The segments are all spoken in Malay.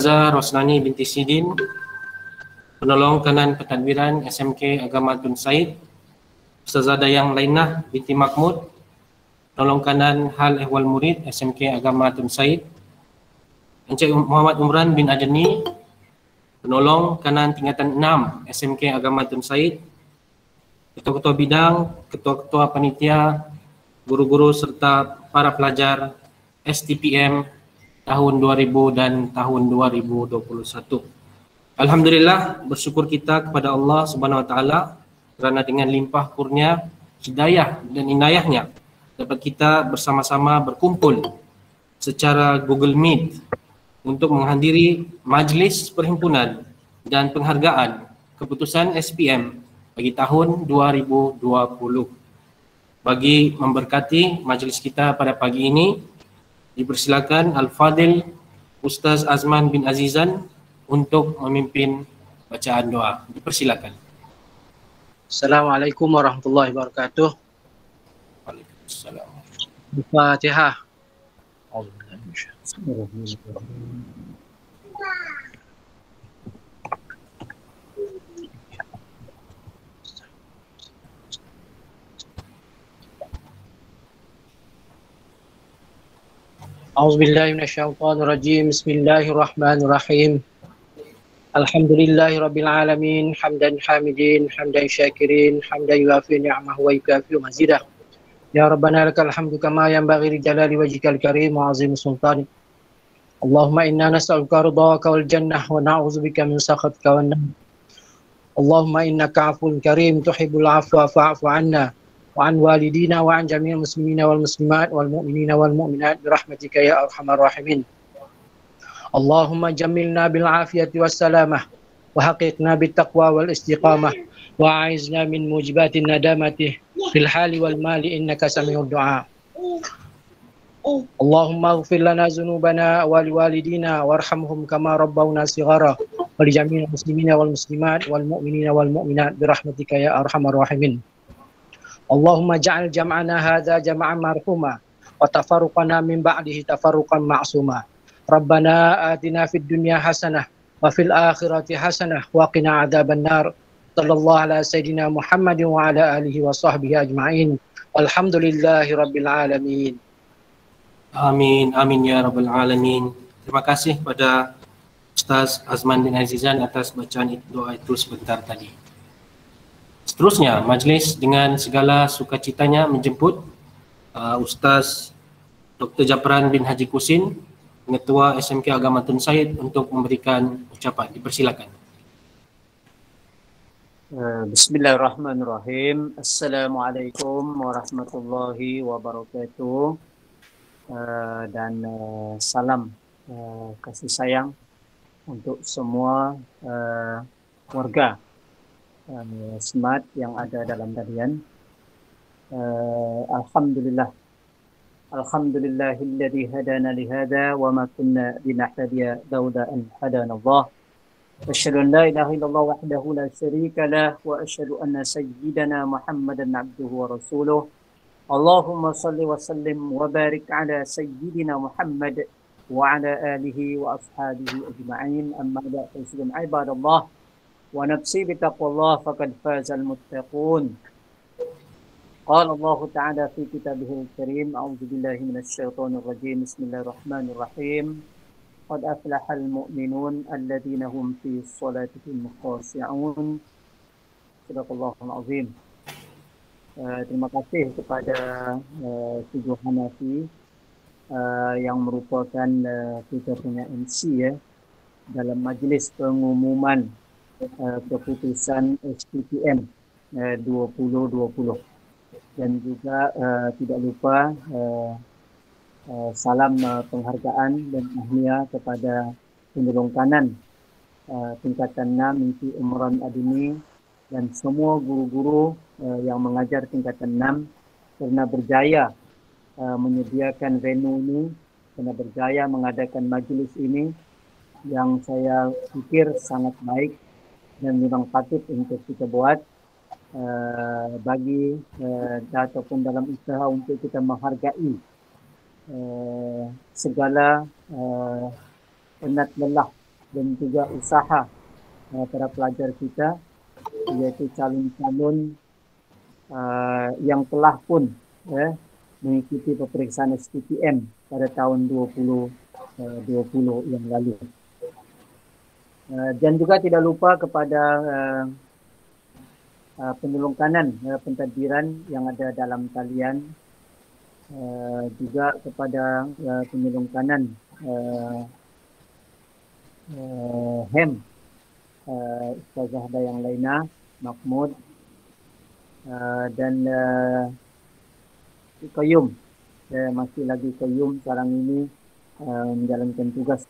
Ustazah Rosnani binti Sidin, penolong kanan pentadbiran SMK Agama Tun Said, Ustazah Dayang Lainah binti Mahmud, penolong kanan Hal Ehwal Murid SMK Agama Tun Said, Encik Muhammad Umran bin Adani, penolong kanan tingkatan 6 SMK Agama Tun Said, ketua-ketua bidang, ketua-ketua panitia, guru-guru serta para pelajar STPM tahun 2000 dan tahun 2021. Alhamdulillah, bersyukur kita kepada Allah Subhanahu Wa Taala kerana dengan limpah kurnia, hidayah dan inayahnya dapat kita bersama-sama berkumpul secara Google Meet untuk menghadiri majlis perhimpunan dan penghargaan keputusan SPM bagi tahun 2020. Bagi memberkati majlis kita pada pagi ini, dipersilakan Al-Fadil Ustaz Azman bin Azizan untuk memimpin bacaan doa. Dipersilakan. Assalamualaikum warahmatullahi wabarakatuh. Waalaikumsalam. Al-Fatihah. A'udzubillahi minasyaitonirrajim. Bismillahirrahmanirrahim. Alhamdulillahirabbil alamin, hamdan hamidin, hamdan syakirin, hamdan yuafi ni'amahu wa yukafi mazidah. Ya Rabbana lakal hamdu kama yanbaghi li jalali wajhikal karim wa 'azimi sultanik. Allahumma inna nas'aluka ridhaka wal jannah wa na'udzubika min sakhatika wan nar. Allahumma innaka 'afuwun karim tuhibbul 'afwa fa'fu 'anna wa 'an walidina wa 'an jami'il muslimina wal muslimat wal mu'minina wal mu'minat bi rahmatika ya arhamar rahimin. Allahumma jammilna bil afiyati was salamah wa haqiqna bit taqwa wal istiqamah wa a'izna min mujibatin nadamati fil hali wal mali innaka sami'ud du'a. Allahumma ighfir lana dzunubana wa liwalidina warhamhum kama rabbawna shighara wa li jami'il muslimina wal muslimat wal mu'minina wal mu'minat bi rahmatika ya arhamar rahimin. Allahumma ja'al jam'ana hadza jam'an marhuma wa tafarruqana min ba'dihi tafarruqan ma'suma. Rabbana atina fid dunya hasanah wa fil akhirati hasanah wa qina adzaban nar. Sallallahu ala sayyidina Muhammadin wa ala alihi wa sahbihi ajma'in. Walhamdulillahi rabbil alamin. Amin, amin ya rabbal alamin. Terima kasih kepada Ustaz Azman bin Azizan atas bacaan doa itu sebentar tadi. Seterusnya, majlis dengan segala sukacitanya menjemput Ustaz Dr. Japran bin Haji Kusin, Ketua SMK Agama Tun Said untuk memberikan ucapan. Dipersilakan. Bismillahirrahmanirrahim. Assalamualaikum warahmatullahi wabarakatuh. Dan salam kasih sayang untuk semua warga Smart yang ada dalam talian. Alhamdulillah. Alhamdulillahilladzi hadana li hadza wa ma kunna linahtadiya laula an hadana Allah. Asyhadu an la ilaha illallah wahdahu la syarika lah wa asyhadu anna sayyidana Muhammadan abduhu wa rasuluh. Allahumma salli wa sallim wa barik ala sayyidina Muhammad wa ala alihi wa ashabihi ajma'in. Amma ba'du, ibadallah wa nafsi bitaqwallah faqad fazal muttaqun. Qala Allah Ta'ala fi kitabihil karim, a'udzu billahi minasy syaithanir rajim. Bismillahirrahmanirrahim. Qad aflahal mu'minun alladzina hum fi shalatihim khashi'un. Shadaqallahul azim. Terima kasih kepada Tujuh Hanafi yang merupakan kita punya MC ya dalam majlis pengumuman keputusan SPPM 2020, dan juga tidak lupa salam penghargaan dan tahniah kepada penolong kanan tingkatan 6 Menti Umran Adini dan semua guru-guru yang mengajar tingkatan 6 karena berjaya menyediakan venue ini, karena berjaya mengadakan majlis ini yang saya pikir sangat baik dan memang patut untuk kita buat bagi ataupun dalam usaha untuk kita menghargai segala penat lelah dan juga usaha para pelajar kita, yaitu calon-calon yang telah pun mengikuti peperiksaan STPM pada tahun 2020 yang lalu. Dan juga tidak lupa kepada penyuluh kanan pentadbiran yang ada dalam talian, juga kepada penyuluh kanan HEM Ustazah Dayang Laina Mahmud dan Qayyum, masih lagi Qayyum sekarang ini menjalankan tugas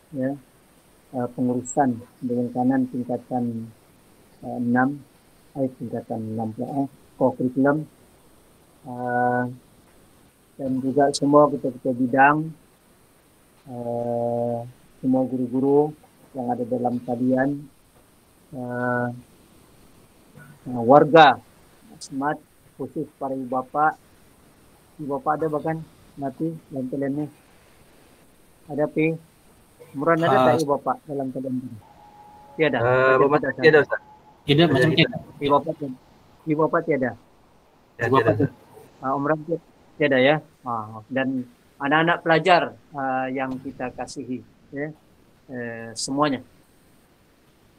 pengurusan penyuluh kanan tingkatan 6 tingkatan 6 co-curriculum, dan juga semua ketua-ketua bidang, semua guru-guru yang ada dalam talian, warga Asmat, khusus para ibu bapak ada bahkan nanti dalam talian ini ada Muran ada tak ibu bapak dalam talian ini? Tiada. Tiada Ustaz. Tidak, macam tidak. Ibu bapak tiada. Umran tiada ya. Dan anak-anak pelajar yang kita kasihi, ya, semuanya.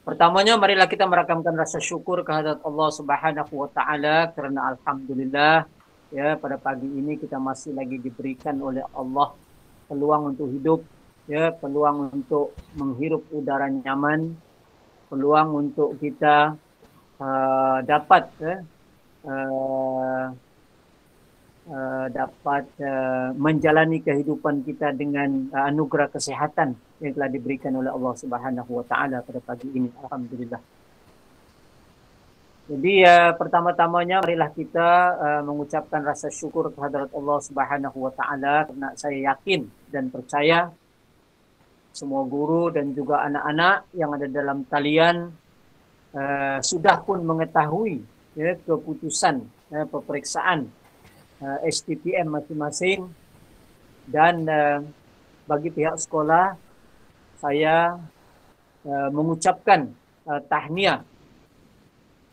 Pertamanya, marilah kita merakamkan rasa syukur kehadirat Allah Subhanahu wa Ta'ala, kerana alhamdulillah ya pada pagi ini kita masih lagi diberikan oleh Allah peluang untuk hidup, ya, peluang untuk menghirup udara nyaman, peluang untuk kita dapat menjalani kehidupan kita dengan anugerah kesehatan yang telah diberikan oleh Allah Subhanahu wa Ta'ala pada pagi ini. Alhamdulillah. Jadi pertama-tamanya marilah kita mengucapkan rasa syukur kehadirat Allah Subhanahu wa Ta'ala, kerana saya yakin dan percaya semua guru dan juga anak-anak yang ada dalam talian sudah pun mengetahui ya, keputusan peperiksaan STPM masing-masing, dan bagi pihak sekolah saya mengucapkan tahniah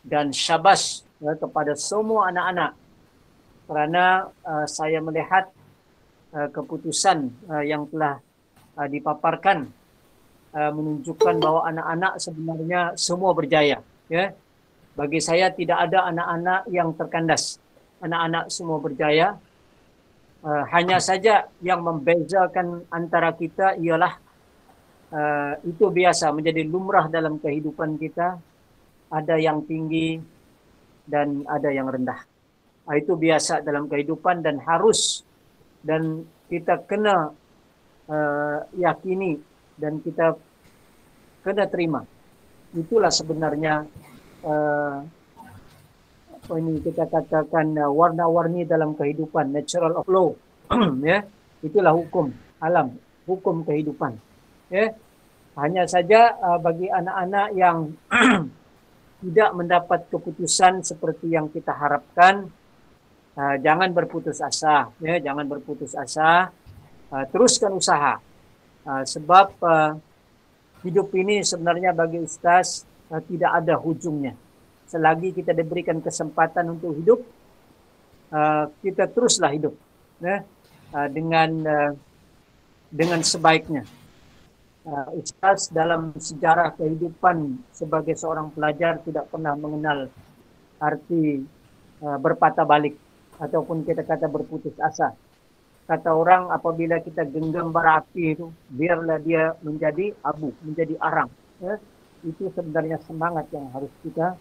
dan syabas kepada semua anak-anak, kerana saya melihat keputusan yang telah dipaparkan menunjukkan bahawa anak-anak sebenarnya semua berjaya. Ya. Bagi saya tidak ada anak-anak yang terkandas. Anak-anak semua berjaya. Hanya saja yang membezakan antara kita ialah itu biasa menjadi lumrah dalam kehidupan kita. Ada yang tinggi dan ada yang rendah. Itu biasa dalam kehidupan dan harus, dan kita kena yakini dan kita kena terima. Itulah sebenarnya kita katakan warna-warni dalam kehidupan, natural of law. Ya, itulah hukum alam, hukum kehidupan. Ya, hanya saja bagi anak-anak yang tidak mendapat keputusan seperti yang kita harapkan, jangan berputus asa. Ya, jangan berputus asa. Teruskan usaha. Sebab hidup ini sebenarnya bagi Ustaz tidak ada hujungnya. Selagi kita diberikan kesempatan untuk hidup, kita teruslah hidup dengan sebaiknya. Ustaz dalam sejarah kehidupan sebagai seorang pelajar tidak pernah mengenal arti berpatah balik ataupun kita kata berputus asa. Kata orang, apabila kita genggam bara api itu, biarlah dia menjadi abu, menjadi arang. Ya. Itu sebenarnya semangat yang harus kita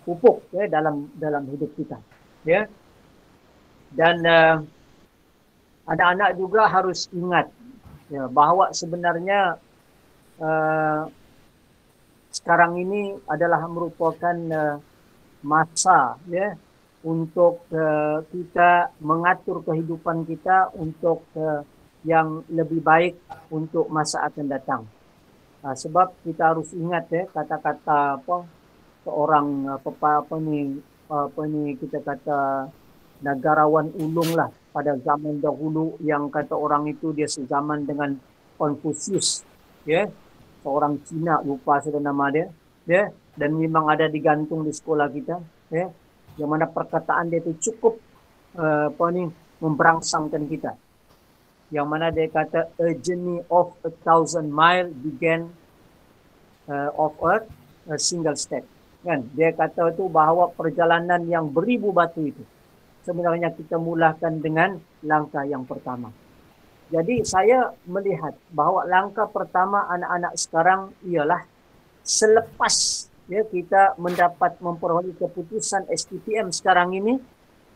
pupuk ya, dalam hidup kita. Ya. Dan anak-anak juga harus ingat ya, bahawa sebenarnya sekarang ini adalah merupakan masa ya, untuk kita mengatur kehidupan kita untuk yang lebih baik untuk masa akan datang. Sebab kita harus ingat ya, kata-kata seorang kita kata negarawan ulung lah pada zaman dahulu, yang kata orang itu dia sezaman dengan Confucius, ya, seorang Cina, lupa sudah nama dia, ya, dan memang ada digantung di sekolah kita, ya, yang mana perkataan dia itu cukup memberangsangkan kita. Yang mana dia kata a journey of 1,000 miles began of a single step. Kan? Dia kata itu bahawa perjalanan yang beribu batu itu sebenarnya kita mulakan dengan langkah yang pertama. Jadi saya melihat bahawa langkah pertama anak-anak sekarang ialah selepas ya kita memperoleh keputusan STPM sekarang ini,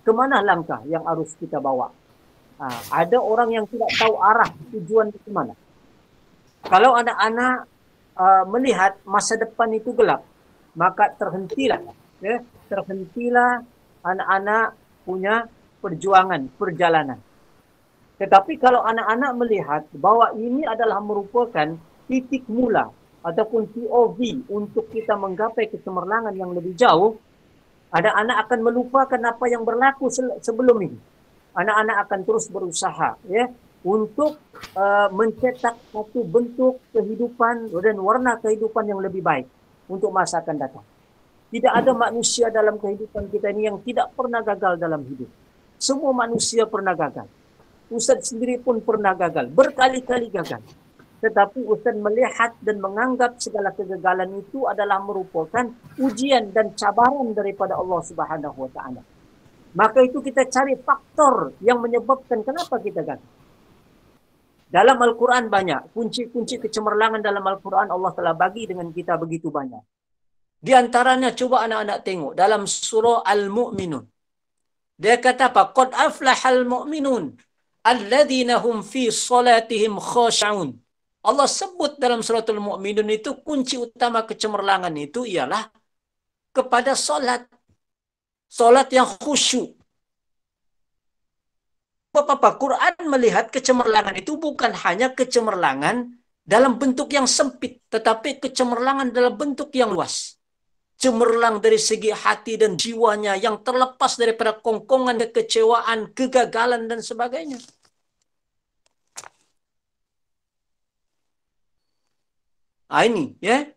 kemana langkah yang harus kita bawa? Ada orang yang tidak tahu arah tujuan ke mana. Kalau anak-anak melihat masa depan itu gelap, maka terhentilah anak-anak punya perjalanan. Tetapi kalau anak-anak melihat bahwa ini adalah merupakan titik mula ataupun POV untuk kita menggapai kecemerlangan yang lebih jauh, anak-anak akan melupakan apa yang berlaku sebelum ini. Anak-anak akan terus berusaha ya untuk mencetak satu bentuk kehidupan dan warna kehidupan yang lebih baik untuk masa akan datang. Tidak ada manusia dalam kehidupan kita ini yang tidak pernah gagal dalam hidup. Semua manusia pernah gagal. Ustaz sendiri pun pernah gagal, berkali-kali gagal. Tetapi Ustaz melihat dan menganggap segala kegagalan itu adalah merupakan ujian dan cabaran daripada Allah Subhanahu wa taala. Maka itu kita cari faktor yang menyebabkan kenapa kita gagal. Dalam Al-Quran banyak. Kunci-kunci kecemerlangan dalam Al-Quran Allah telah bagi dengan kita begitu banyak. Di antaranya coba anak-anak tengok dalam surah Al-Mu'minun. Dia kata apa? Qad aflahal mu'minun alladzina hum fi salatihim khashi'un. Allah sebut dalam surah Al-Mu'minun itu kunci utama kecemerlangan itu ialah kepada solat. Solat yang khusyuk. Bapak-bapak, Quran melihat kecemerlangan itu bukan hanya kecemerlangan dalam bentuk yang sempit, tetapi kecemerlangan dalam bentuk yang luas. Cemerlang dari segi hati dan jiwanya yang terlepas daripada kongkongan, kekecewaan, kegagalan, dan sebagainya. Ini, ya.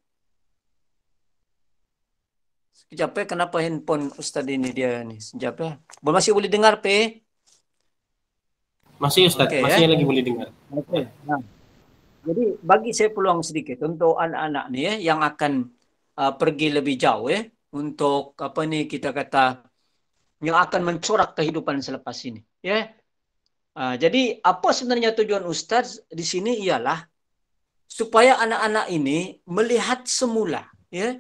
Sekejap ya, kenapa handphone Ustaz ini dia nih? Sekejap ya. Masih boleh dengar, P? Masih Ustaz, masih lagi boleh dengar. Okay. Nah, jadi bagi saya peluang sedikit untuk anak-anak nih ya, yang akan pergi lebih jauh ya, untuk apa nih kita kata yang akan mencorak kehidupan selepas ini ya. Jadi apa sebenarnya tujuan Ustaz di sini ialah supaya anak-anak ini melihat semula ya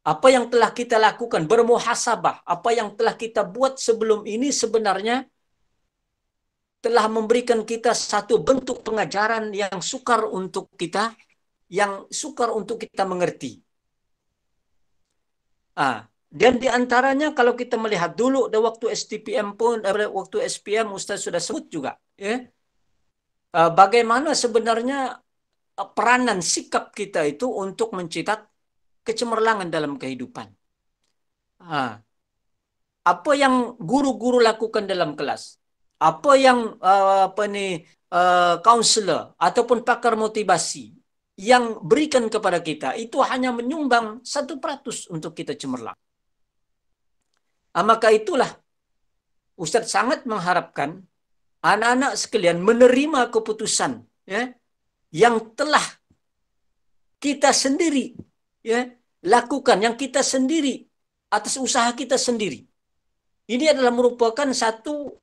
apa yang telah kita lakukan, bermuhasabah, apa yang telah kita buat sebelum ini sebenarnya telah memberikan kita satu bentuk pengajaran yang sukar untuk kita mengerti. Dan di antaranya kalau kita melihat dulu dari waktu STPM pun, waktu SPM Ustaz sudah sebut juga, ya, bagaimana sebenarnya peranan sikap kita itu untuk mencetak kecemerlangan dalam kehidupan. Apa yang guru-guru lakukan dalam kelas? Apa yang counselor ataupun pakar motivasi yang berikan kepada kita itu hanya menyumbang 1% untuk kita cemerlang. Maka itulah Ustaz sangat mengharapkan anak-anak sekalian menerima keputusan ya, yang telah kita sendiri ya, lakukan, yang kita sendiri atas usaha kita sendiri. Ini adalah merupakan satu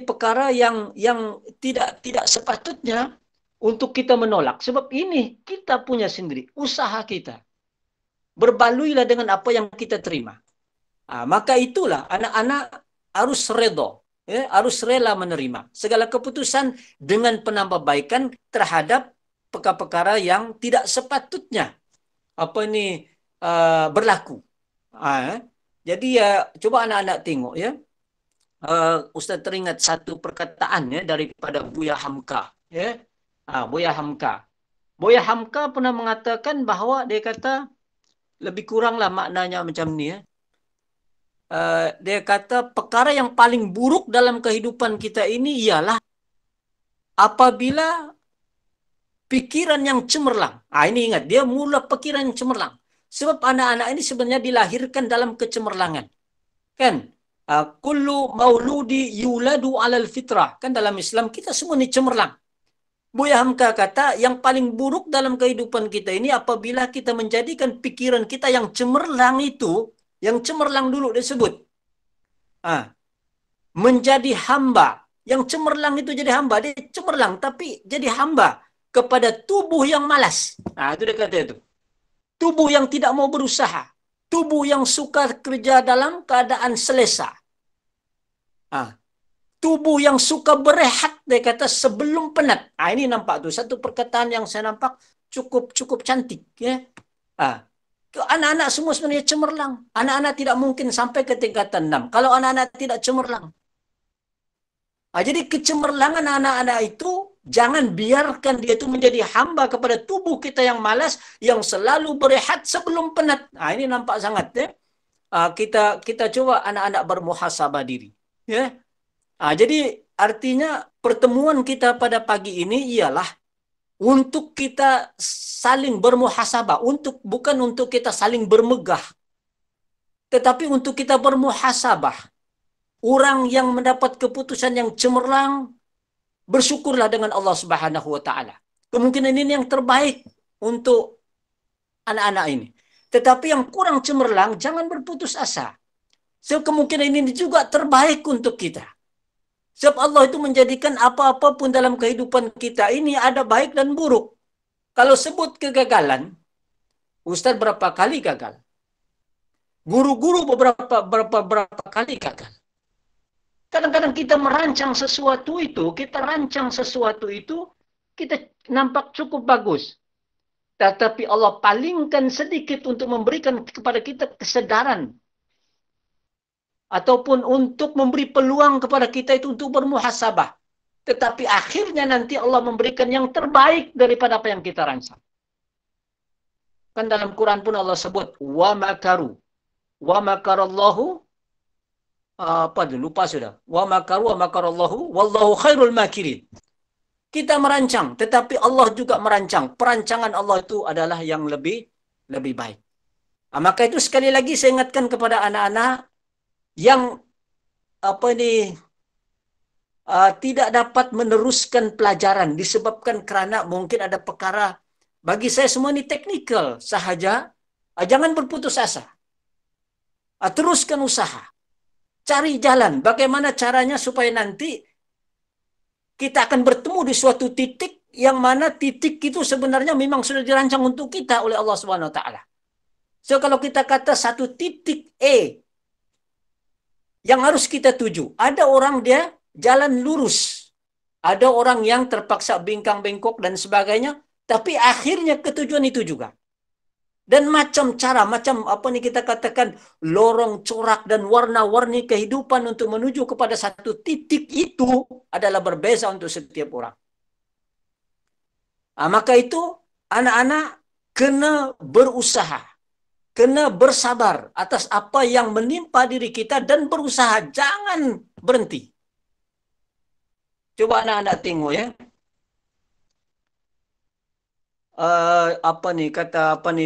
perkara yang tidak sepatutnya untuk kita menolak, sebab ini kita punya sendiri, usaha kita. Berbaluilah dengan apa yang kita terima. Maka itulah anak-anak harus redha, ya, harus rela menerima segala keputusan dengan penambahbaikan terhadap perkara-perkara yang tidak sepatutnya berlaku. Jadi ya coba anak-anak tengok ya. Ustaz teringat satu perkataan ya daripada Buya Hamka ya. Buya Hamka pernah mengatakan bahawa dia kata lebih kuranglah maknanya macam ni ya. Dia kata perkara yang paling buruk dalam kehidupan kita ini ialah apabila pikiran yang cemerlang. Ini ingat, dia mula pikiran yang cemerlang. Sebab anak-anak ini sebenarnya dilahirkan dalam kecemerlangan. Kan? Kullu mauludi yuladu alal fitrah. Kan dalam Islam kita semua ni cemerlang. Buya Hamka kata yang paling buruk dalam kehidupan kita ini apabila kita menjadikan pikiran kita yang cemerlang itu, yang cemerlang dulu disebut, menjadi hamba. Yang cemerlang itu jadi hamba. Dia cemerlang tapi jadi hamba kepada tubuh yang malas. Itu dia kata itu. Tubuh yang tidak mau berusaha. Tubuh yang suka kerja dalam keadaan selesa. Tubuh yang suka berehat, dia kata, sebelum penat. Ini nampak tuh satu perkataan yang saya nampak cukup cantik, ya. Anak-anak semua sebenarnya cemerlang. Anak-anak tidak mungkin sampai ke tingkatan 6 kalau anak-anak tidak cemerlang. Jadi kecemerlangan anak-anak itu jangan biarkan dia itu menjadi hamba kepada tubuh kita yang malas, yang selalu berehat sebelum penat. Ini nampak sangat, ya. Kita coba anak-anak bermuhasabah diri, ya. Jadi artinya pertemuan kita pada pagi ini ialah untuk kita saling bermuhasabah, bukan untuk kita saling bermegah, tetapi untuk kita bermuhasabah. Orang yang mendapat keputusan yang cemerlang, bersyukurlah dengan Allah Subhanahu wa taala. Kemungkinan ini yang terbaik untuk anak-anak ini. Tetapi yang kurang cemerlang jangan berputus asa. Sebab kemungkinan ini juga terbaik untuk kita. Sebab Allah itu menjadikan apa-apa pun dalam kehidupan kita ini ada baik dan buruk. Kalau sebut kegagalan, Ustaz berapa kali gagal? Guru-guru berapa kali gagal? Kadang-kadang kita merancang sesuatu itu, kita nampak cukup bagus. Tetapi Allah palingkan sedikit untuk memberikan kepada kita kesedaran. Ataupun untuk memberi peluang kepada kita itu untuk bermuhasabah. Tetapi akhirnya nanti Allah memberikan yang terbaik daripada apa yang kita rancang. Kan dalam Quran pun Allah sebut, wa makaru. Wa makarallahu, lupa sudah. Wa makaru wa makarallahu, wallahu khairul makirin. Kita merancang, tetapi Allah juga merancang. Perancangan Allah itu adalah yang lebih baik. Maka itu sekali lagi saya ingatkan kepada anak-anak yang tidak dapat meneruskan pelajaran disebabkan kerana mungkin ada perkara, bagi saya semua ini teknikal sahaja. Jangan berputus asa. Teruskan usaha. Cari jalan bagaimana caranya supaya nanti kita akan bertemu di suatu titik yang mana titik itu sebenarnya memang sudah dirancang untuk kita oleh Allah Subhanahu wa taala. So kalau kita kata satu titik A yang harus kita tuju, ada orang dia jalan lurus, ada orang yang terpaksa bengkang-bengkok dan sebagainya, tapi akhirnya ke tujuan itu juga. Dan macam kita katakan lorong corak dan warna-warni kehidupan untuk menuju kepada satu titik itu adalah berbeza untuk setiap orang. Maka itu anak-anak kena berusaha, kena bersabar atas apa yang menimpa diri kita dan berusaha, jangan berhenti. Coba anak-anak tengok, ya.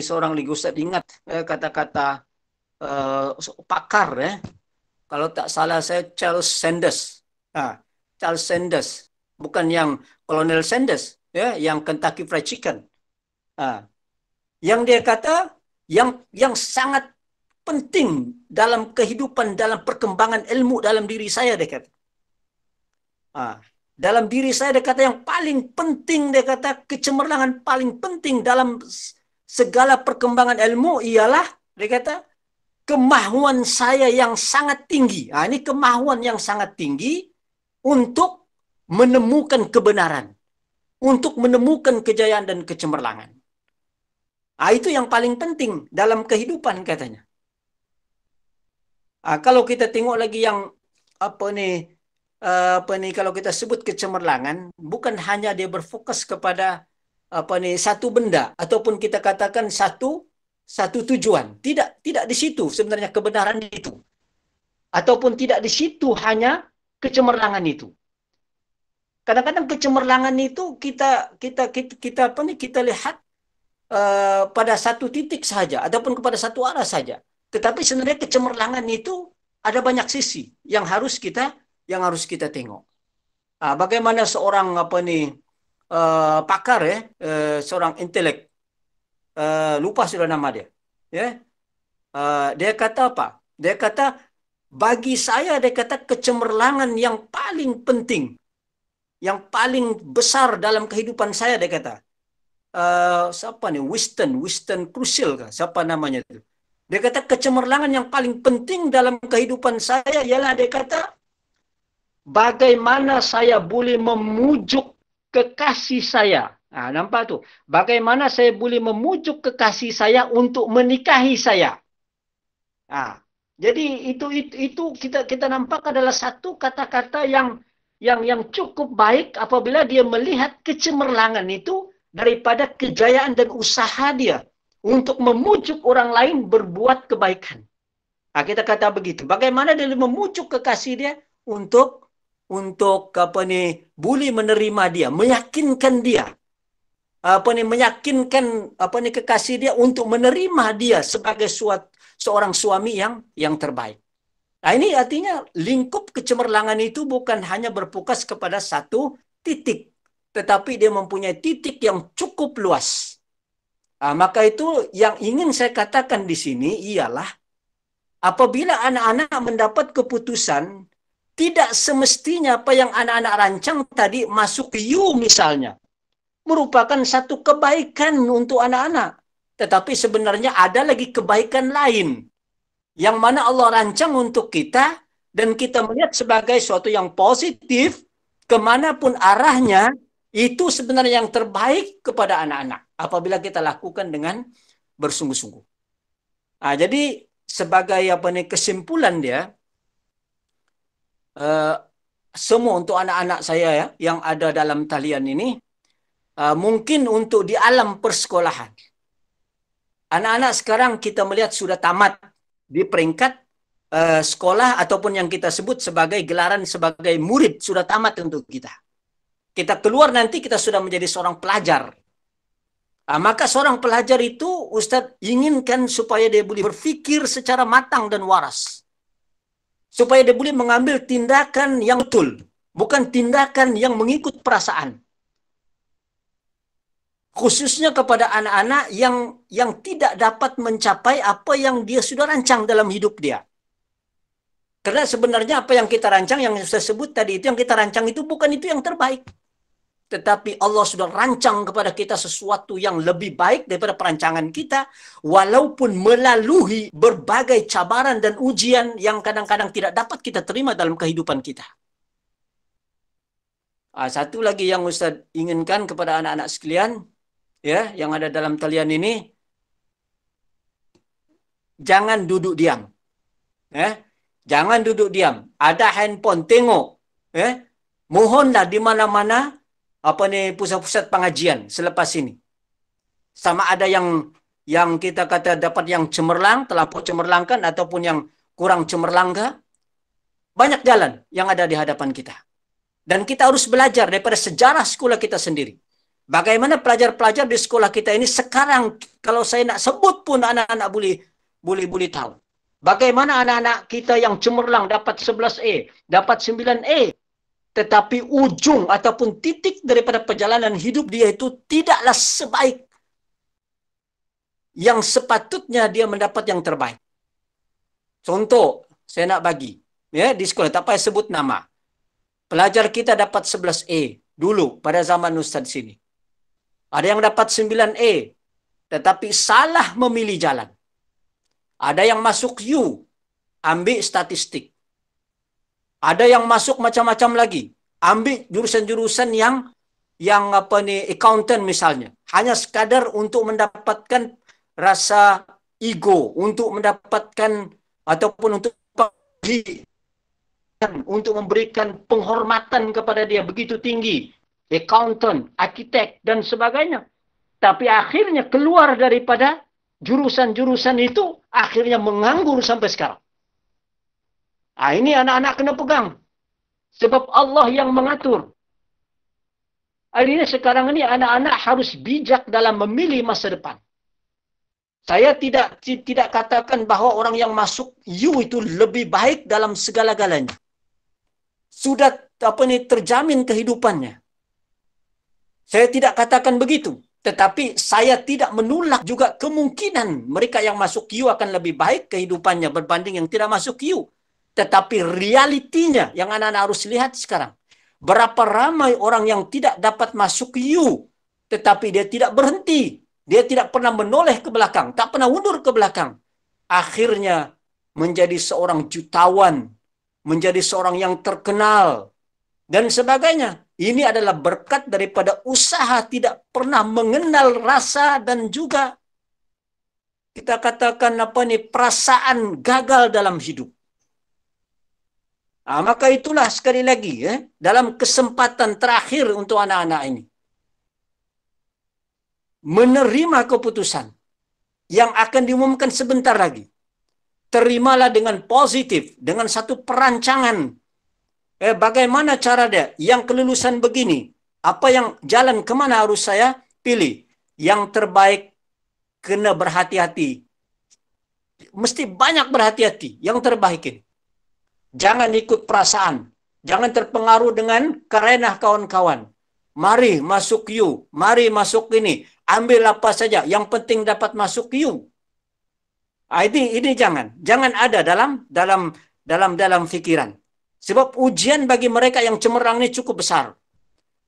Seorang lagi Ustaz ingat kata-kata pakar, ya. Kalau tak salah saya Charles Sanders. Charles Sanders, bukan yang Colonel Sanders, ya, yang Kentucky Fried Chicken. Yang dia kata yang sangat penting dalam kehidupan, dalam perkembangan ilmu dalam diri saya, dia kata. Dalam diri saya, dia kata, yang paling penting, dia kata, kecemerlangan paling penting dalam segala perkembangan ilmu ialah, dia kata, kemahuan saya yang sangat tinggi. Ini kemahuan yang sangat tinggi untuk menemukan kebenaran, untuk menemukan kejayaan dan kecemerlangan. Itu yang paling penting dalam kehidupan, katanya. Kalau kita tengok lagi yang kalau kita sebut kecemerlangan, bukan hanya dia berfokus kepada satu benda ataupun kita katakan satu tujuan. Tidak di situ sebenarnya kebenaran itu. Ataupun tidak di situ hanya kecemerlangan itu. Kadang-kadang kecemerlangan itu kita lihat pada satu titik saja ataupun kepada satu arah saja. Tetapi sebenarnya kecemerlangan itu ada banyak sisi yang harus kita tengok. Bagaimana seorang pakar ya, seorang intelek, lupa sudah nama dia, ya, dia kata apa? Dia kata bagi saya, dia kata kecemerlangan yang paling penting, yang paling besar dalam kehidupan saya, dia kata. Siapa nih? Winston Churchill kah? Siapa namanya itu? Dia kata kecemerlangan yang paling penting dalam kehidupan saya ialah, dia kata, bagaimana saya boleh memujuk kekasih saya. Nampak tu? Bagaimana saya boleh memujuk kekasih saya untuk menikahi saya. Jadi itu kita nampak adalah satu kata-kata yang cukup baik apabila dia melihat kecemerlangan itu daripada kejayaan dan usaha dia untuk memujuk orang lain berbuat kebaikan. Kita kata begitu. Bagaimana dia memujuk kekasih dia untuk boleh menerima dia, meyakinkan dia, meyakinkan kekasih dia untuk menerima dia sebagai seorang suami yang terbaik. Ini artinya lingkup kecemerlangan itu bukan hanya berfokus kepada satu titik, tetapi dia mempunyai titik yang cukup luas. Maka itu yang ingin saya katakan di sini ialah apabila anak-anak mendapat keputusan, tidak semestinya apa yang anak-anak rancang tadi masuk ke U misalnya merupakan satu kebaikan untuk anak-anak. Tetapi sebenarnya ada lagi kebaikan lain yang mana Allah rancang untuk kita dan kita melihat sebagai suatu yang positif kemanapun arahnya. Itu sebenarnya yang terbaik kepada anak-anak apabila kita lakukan dengan bersungguh-sungguh. Jadi sebagai kesimpulan dia, semua untuk anak-anak saya ya yang ada dalam talian ini, mungkin untuk di alam persekolahan, anak-anak sekarang kita melihat sudah tamat di peringkat sekolah ataupun yang kita sebut sebagai gelaran sebagai murid, sudah tamat untuk kita. Kita keluar nanti kita sudah menjadi seorang pelajar. Maka seorang pelajar itu Ustadz inginkan supaya dia boleh berfikir secara matang dan waras. Supaya dia boleh mengambil tindakan yang betul. Bukan tindakan yang mengikut perasaan. Khususnya kepada anak-anak yang tidak dapat mencapai apa yang dia sudah rancang dalam hidup dia. Karena sebenarnya apa yang kita rancang, yang saya sebut tadi itu, yang kita rancang itu bukan itu yang terbaik. Tetapi Allah sudah rancang kepada kita sesuatu yang lebih baik daripada perancangan kita, walaupun melalui berbagai cabaran dan ujian yang kadang-kadang tidak dapat kita terima dalam kehidupan kita. Satu lagi yang Ustaz inginkan kepada anak-anak sekalian, ya, yang ada dalam talian ini, jangan duduk diam. Jangan duduk diam. Ada handphone, tengok. Mohonlah di mana-mana pusat-pusat pengajian selepas ini. Sama ada yang kita kata dapat yang cemerlang, terlampau cemerlangkan, ataupun yang kurang cemerlang. Banyak jalan yang ada di hadapan kita. Dan kita harus belajar daripada sejarah sekolah kita sendiri. Bagaimana pelajar-pelajar di sekolah kita ini sekarang, kalau saya nak sebut pun anak-anak boleh tahu. Bagaimana anak-anak kita yang cemerlang dapat 11A, dapat 9A. Tetapi ujung ataupun titik daripada perjalanan hidup dia itu tidaklah sebaik yang sepatutnya dia mendapat yang terbaik. Contoh, saya nak bagi. Ya, di sekolah, tak payah sebut nama. Pelajar kita dapat 11A dulu pada zaman Ustaz sini. Ada yang dapat 9A, tetapi salah memilih jalan. Ada yang masuk U, ambil statistik. Ada yang masuk macam-macam lagi. Ambil jurusan-jurusan yang accountant misalnya. Hanya sekadar untuk mendapatkan rasa ego, untuk mendapatkan ataupun untuk memberikan penghormatan kepada dia begitu tinggi. Accountant, arkitek dan sebagainya. Tapi akhirnya keluar daripada jurusan-jurusan itu, akhirnya menganggur sampai sekarang. Ini anak-anak kena pegang. Sebab Allah yang mengatur. Artinya sekarang ini anak-anak harus bijak dalam memilih masa depan. Saya tidak katakan bahwa orang yang masuk U itu lebih baik dalam segala-galanya. Sudah terjamin kehidupannya. Saya tidak katakan begitu. Tetapi saya tidak menolak juga kemungkinan mereka yang masuk U akan lebih baik kehidupannya berbanding yang tidak masuk U. Tetapi realitinya yang anak-anak harus lihat sekarang. Berapa ramai orang yang tidak dapat masuk U. Tetapi dia tidak berhenti. Dia tidak pernah menoleh ke belakang. Tak pernah mundur ke belakang. Akhirnya menjadi seorang jutawan. Menjadi seorang yang terkenal. Dan sebagainya. Ini adalah berkat daripada usaha tidak pernah mengenal rasa dan juga kita katakan perasaan gagal dalam hidup. Maka itulah sekali lagi dalam kesempatan terakhir untuk anak-anak ini. Menerima keputusan yang akan diumumkan sebentar lagi. Terimalah dengan positif, dengan satu perancangan. Bagaimana cara dia? Yang kelulusan begini. Apa yang jalan kemana harus saya pilih? Yang terbaik kena berhati-hati. Mesti banyak berhati-hati. Yang terbaik ini. Jangan ikut perasaan. Jangan terpengaruh dengan kerenah kawan-kawan. Mari masuk U. Mari masuk ini. Ambil apa saja. Yang penting dapat masuk U. Ini jangan. Jangan ada dalam fikiran. Sebab ujian bagi mereka yang cemerlang ini cukup besar.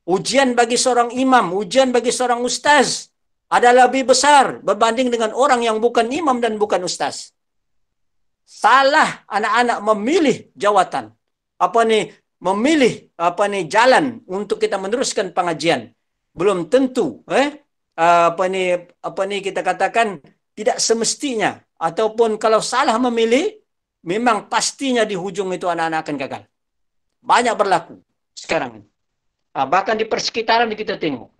Ujian bagi seorang imam, ujian bagi seorang ustaz adalah lebih besar berbanding dengan orang yang bukan imam dan bukan ustaz. Salah anak-anak memilih jawatan. Memilih jalan untuk kita meneruskan pengajian. Belum tentu kita katakan tidak semestinya ataupun kalau salah memilih memang pastinya di hujung itu anak-anak akan gagal. Banyak berlaku sekarang. Bahkan di persekitaran kita tengok.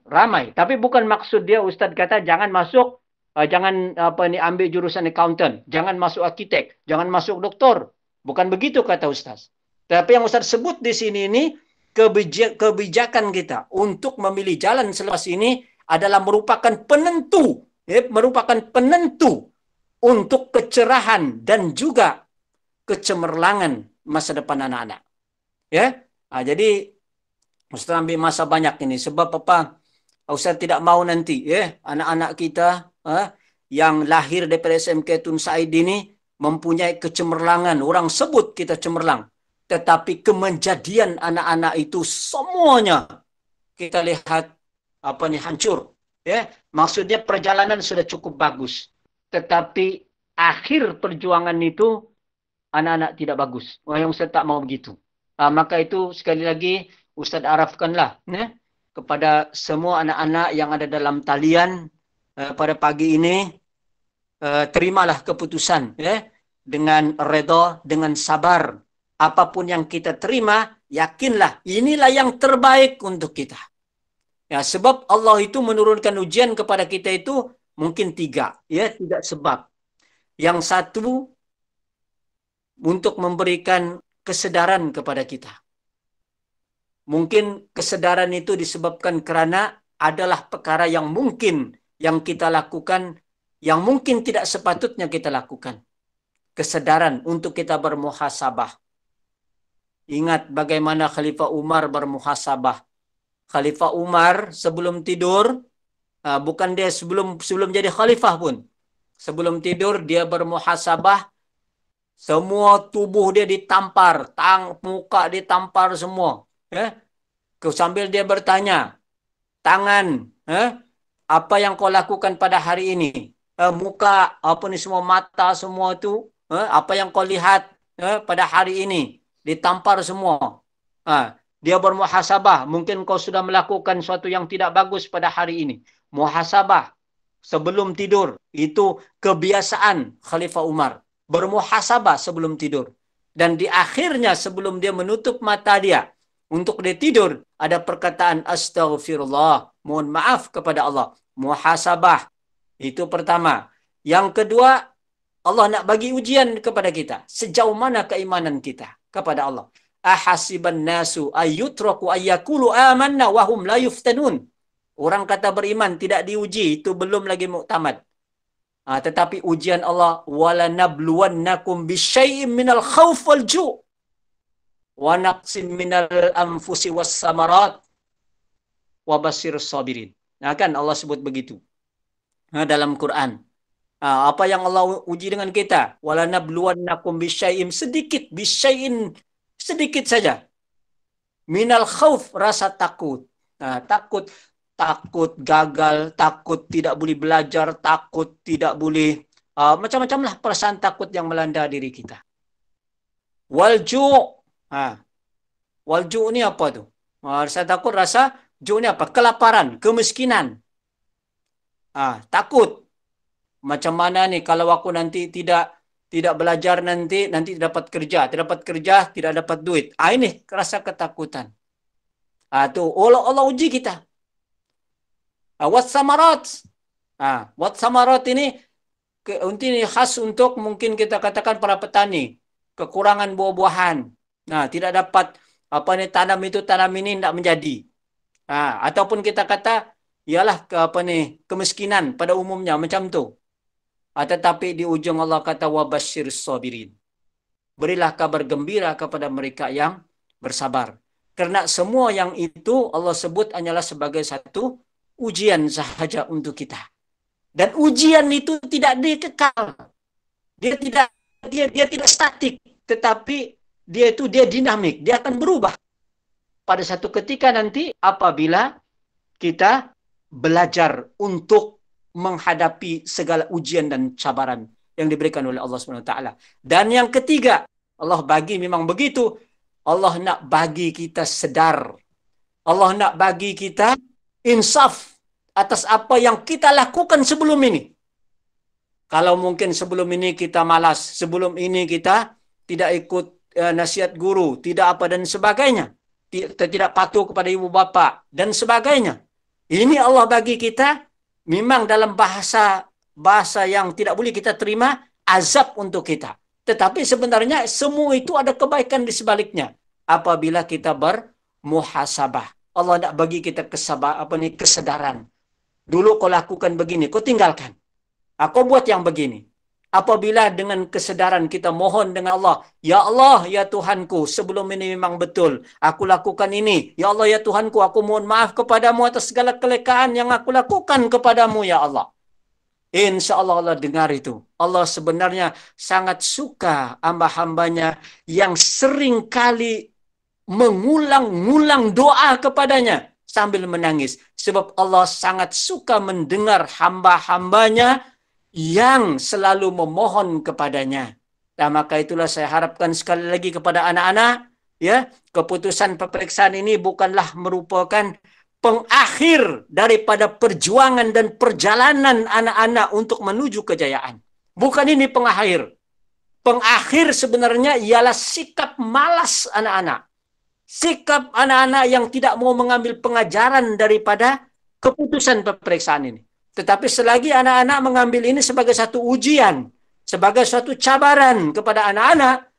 Ramai. Tapi bukan maksud dia Ustaz kata jangan masuk, jangan ambil jurusan accountant, jangan masuk arkitek, jangan masuk doktor. Bukan begitu kata Ustaz. Tapi yang Ustaz sebut di sini ini kebijakan kita untuk memilih jalan selepas ini adalah merupakan penentu, merupakan penentu untuk kecerahan dan juga kecemerlangan masa depan anak-anak. Jadi Ustaz ambil masa banyak ini sebab apa? Ustaz tidak mau nanti anak-anak kita yang lahir daripada SMK Tun Said ini mempunyai kecemerlangan. Orang sebut kita cemerlang, tetapi kemenjadian anak-anak itu semuanya kita lihat hancur. Maksudnya perjalanan sudah cukup bagus. Tetapi akhir perjuangan itu anak-anak tidak bagus. Yang Ustaz tak mau begitu. Maka itu sekali lagi Ustaz arafkanlah kepada semua anak-anak yang ada dalam talian pada pagi ini. Terimalah keputusan dengan redha, dengan sabar. Apapun yang kita terima, yakinlah inilah yang terbaik untuk kita. Sebab Allah itu menurunkan ujian kepada kita itu mungkin 3, tidak sebab. Yang satu, untuk memberikan kesadaran kepada kita. Mungkin kesadaran itu disebabkan karena adalah perkara yang mungkin yang kita lakukan, yang mungkin tidak sepatutnya kita lakukan. Kesadaran untuk kita bermuhasabah. Ingat bagaimana Khalifah Umar bermuhasabah. Khalifah Umar sebelum tidur, bukan dia sebelum jadi khalifah pun. Sebelum tidur dia bermuhasabah. Semua tubuh dia ditampar, muka ditampar semua. Sambil dia bertanya, tangan, apa yang kau lakukan pada hari ini? Muka, semua mata semua itu, apa yang kau lihat pada hari ini? Ditampar semua. Dia bermuhasabah. Mungkin kau sudah melakukan sesuatu yang tidak bagus pada hari ini. Muhasabah sebelum tidur. Itu kebiasaan Khalifah Umar. Bermuhasabah sebelum tidur. Dan di akhirnya sebelum dia menutup mata dia, untuk dia tidur, ada perkataan astaghfirullah. Mohon maaf kepada Allah. Muhasabah. Itu pertama. Yang kedua, Allah nak bagi ujian kepada kita. Sejauh mana keimanan kita kepada Allah. ahasiban nasu ayyutraku ayyakulu amanna wa hum la yuftanun. Orang kata beriman tidak diuji, itu belum lagi muktamad. Tetapi ujian Allah, wala nabluwannakum bisyai'im minal khawf wal ju' wa naqsim minal anfusi was samarat wa basyirus sabirin. Nah kan Allah sebut begitu dalam Quran. Apa yang Allah uji dengan kita? Wala nabluwannakum bisyai'im, bisyai'in sedikit saja. Minal khawf, rasa takut. Takut gagal, takut tidak boleh belajar, takut tidak boleh macam-macam lah perasaan takut yang melanda diri kita. Walju', walju' ini apa tuh? Rasa takut, rasa ju' ini apa? Kelaparan, kemiskinan. Takut. Macam mana nih kalau aku nanti tidak belajar nanti tidak dapat kerja, tidak dapat duit. Ini rasa ketakutan. Tuh Allah uji kita. Wat samarat. Wat samarat ini khas untuk mungkin kita katakan para petani, kekurangan buah-buahan. Tidak dapat tanam ini tidak menjadi. Ataupun kita kata ialah kemiskinan pada umumnya macam tu. Tetapi di ujung Allah kata wabasyirus sabirin. Berilah kabar gembira kepada mereka yang bersabar. Karena semua yang itu Allah sebut hanyalah sebagai satu ujian sahaja untuk kita. Dan ujian itu tidak dikekal. Dia tidak statik, tetapi dia dinamik, dia akan berubah. Pada satu ketika nanti apabila kita belajar untuk menghadapi segala ujian dan cabaran yang diberikan oleh Allah Subhanahu wa taala. Dan yang ketiga, Allah bagi memang begitu. Allah nak bagi kita sedar. Allah nak bagi kita insaf atas apa yang kita lakukan sebelum ini. Kalau mungkin sebelum ini kita malas, sebelum ini kita tidak ikut nasihat guru, tidak apa dan sebagainya, tidak patuh kepada ibu bapa dan sebagainya. Ini Allah bagi kita memang dalam bahasa yang tidak boleh kita terima, azab untuk kita. Tetapi sebenarnya semua itu ada kebaikan di sebaliknya apabila kita bermuhasabah. Allah nak bagi kita kesadaran. Dulu kau lakukan begini, kau tinggalkan. Kau buat yang begini. Apabila dengan kesadaran kita mohon dengan Allah, ya Tuhanku, sebelum ini memang betul, aku lakukan ini. Ya Allah, ya Tuhanku, aku mohon maaf kepadamu atas segala kelekahan yang aku lakukan kepadamu, ya Allah. Insya Allah Allah dengar itu. Allah sebenarnya sangat suka hamba-hambanya yang sering kali mengulang-ulang doa kepadanya sambil menangis. Sebab Allah sangat suka mendengar hamba-hambanya yang selalu memohon kepadanya. Nah, maka itulah saya harapkan sekali lagi kepada anak-anak, ya, keputusan peperiksaan ini bukanlah merupakan pengakhir daripada perjuangan dan perjalanan anak-anak untuk menuju kejayaan. Bukan ini pengakhir. Pengakhir sebenarnya ialah sikap malas anak-anak. Sikap anak-anak yang tidak mau mengambil pengajaran daripada keputusan peperiksaan ini. Tetapi selagi anak-anak mengambil ini sebagai satu ujian, sebagai suatu cabaran kepada anak-anak,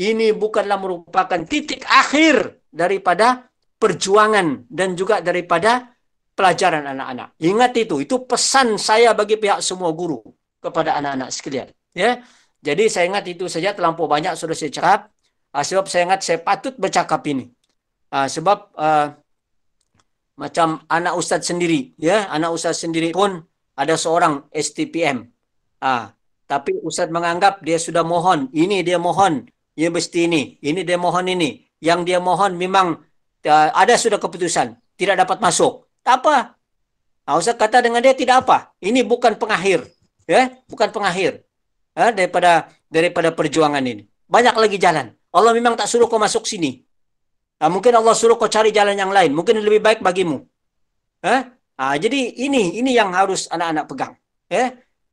ini bukanlah merupakan titik akhir daripada perjuangan dan juga daripada pelajaran anak-anak. Ingat itu pesan saya bagi pihak semua guru kepada anak-anak sekalian. Ya, jadi saya ingat itu saja, terlampau banyak sudah saya cakap. Sebab saya ingat saya patut bercakap ini. Sebab macam anak ustaz sendiri, ya, anak ustaz sendiri pun ada seorang STPM. Tapi ustaz menganggap dia sudah mohon, ini dia mohon, ya mesti ini dia mohon ini. Yang dia mohon memang ada sudah keputusan, tidak dapat masuk. Tak apa. Ustaz kata dengan dia tidak apa. Ini bukan pengakhir, ya, bukan pengakhir daripada perjuangan ini. Banyak lagi jalan. Allah memang tak suruh kau masuk sini. Mungkin Allah suruh kau cari jalan yang lain. Mungkin lebih baik bagimu. Jadi ini yang harus anak-anak pegang.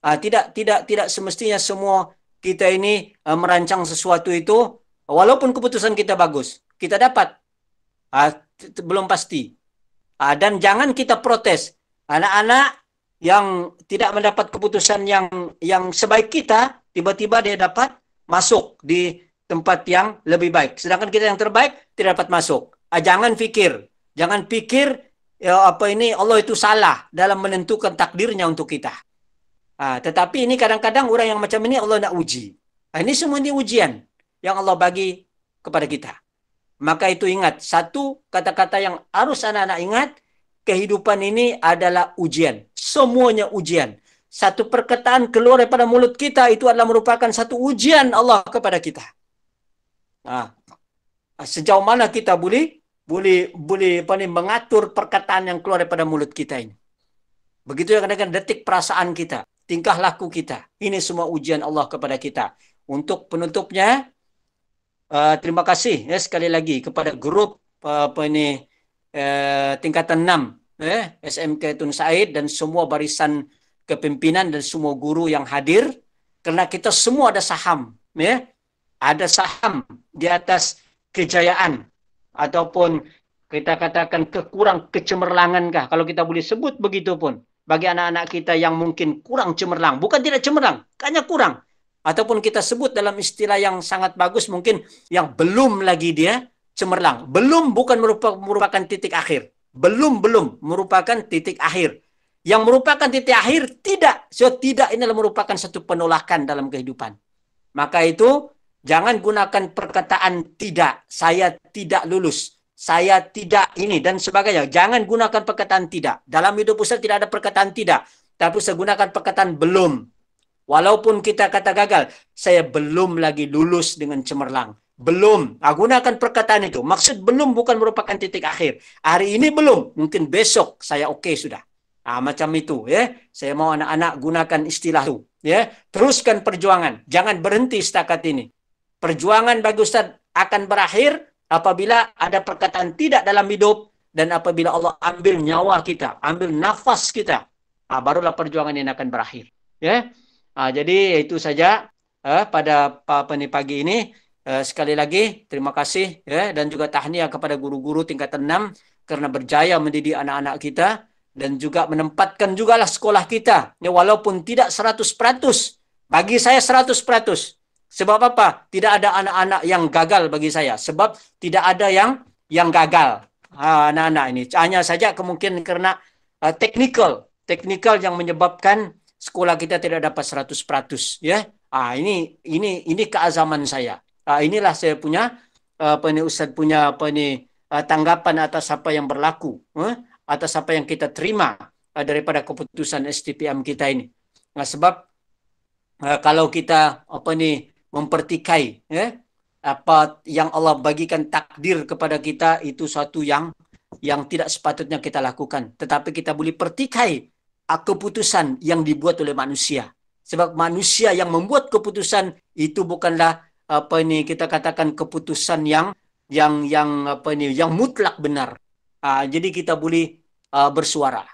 Tidak semestinya semua kita ini merancang sesuatu itu, walaupun keputusan kita bagus, kita dapat. Belum pasti. Dan jangan kita protes. Anak-anak yang tidak mendapat keputusan yang sebaik kita, tiba-tiba dia dapat masuk di tempat yang lebih baik. Sedangkan kita yang terbaik tidak dapat masuk. Jangan pikir Allah itu salah dalam menentukan takdirnya untuk kita. Tetapi ini kadang-kadang orang yang macam ini Allah nak uji. Ini semua ini ujian yang Allah bagi kepada kita. Maka itu ingat, satu kata-kata yang harus anak-anak ingat, kehidupan ini adalah ujian. Semuanya ujian. Satu perkataan keluar daripada mulut kita itu adalah merupakan satu ujian Allah kepada kita. Sejauh mana kita boleh mengatur perkataan yang keluar daripada mulut kita ini. Begitu yang kadang-kadang detik perasaan kita, tingkah laku kita. Ini semua ujian Allah kepada kita. Untuk penutupnya, terima kasih sekali lagi kepada grup tingkatan 6 SMK Tun Said dan semua barisan kepimpinan dan semua guru yang hadir, karena kita semua ada saham, ada saham di atas kejayaan ataupun kita katakan kecemerlangan kah, kalau kita boleh sebut begitu pun, bagi anak-anak kita yang mungkin kurang cemerlang, bukan tidak cemerlang, hanya kurang, ataupun kita sebut dalam istilah yang sangat bagus mungkin yang belum lagi dia cemerlang. Belum bukan merupakan titik akhir, belum merupakan titik akhir. Yang merupakan titik akhir tidak. Tidak, ini adalah merupakan satu penolakan dalam kehidupan. Maka itu jangan gunakan perkataan tidak, saya tidak lulus, saya tidak ini dan sebagainya. Jangan gunakan perkataan tidak. Dalam hidup Ustaz tidak ada perkataan tidak, tapi saya gunakan perkataan belum. Walaupun kita kata gagal, saya belum lagi lulus dengan cemerlang. Belum. Gunakan perkataan itu. Maksud belum bukan merupakan titik akhir. Hari ini belum, mungkin besok saya oke sudah. Macam itu, ya. Saya mau anak-anak gunakan istilah itu, ya. Teruskan perjuangan, jangan berhenti setakat ini. Perjuangan bagi Ustaz akan berakhir apabila ada perkataan tidak dalam hidup dan apabila Allah ambil nyawa kita, ambil nafas kita, barulah perjuangan ini akan berakhir, ya. Jadi itu saja pada pagi ini. Sekali lagi terima kasih, ya, dan juga tahniah kepada guru-guru tingkatan 6 karena berjaya mendidik anak-anak kita. Dan juga menempatkan jugalah sekolah kita. Ya, walaupun tidak 100%. Bagi saya 100%. Sebab apa? Tidak ada anak-anak yang gagal bagi saya. Sebab tidak ada yang gagal. Anak-anak ini. Hanya saja kemungkinan karena teknikal yang menyebabkan sekolah kita tidak dapat 100%. Ya. Ini keazaman saya. Inilah saya punya Ustaz punya tanggapan atas apa yang berlaku. Atas apa yang kita terima daripada keputusan STPM kita ini. Sebab kalau kita mempertikai apa yang Allah bagikan takdir kepada kita itu suatu yang tidak sepatutnya kita lakukan. Tetapi kita boleh pertikai keputusan yang dibuat oleh manusia. Sebab manusia yang membuat keputusan itu bukanlah kita katakan keputusan yang mutlak benar. Jadi kita boleh bersuara.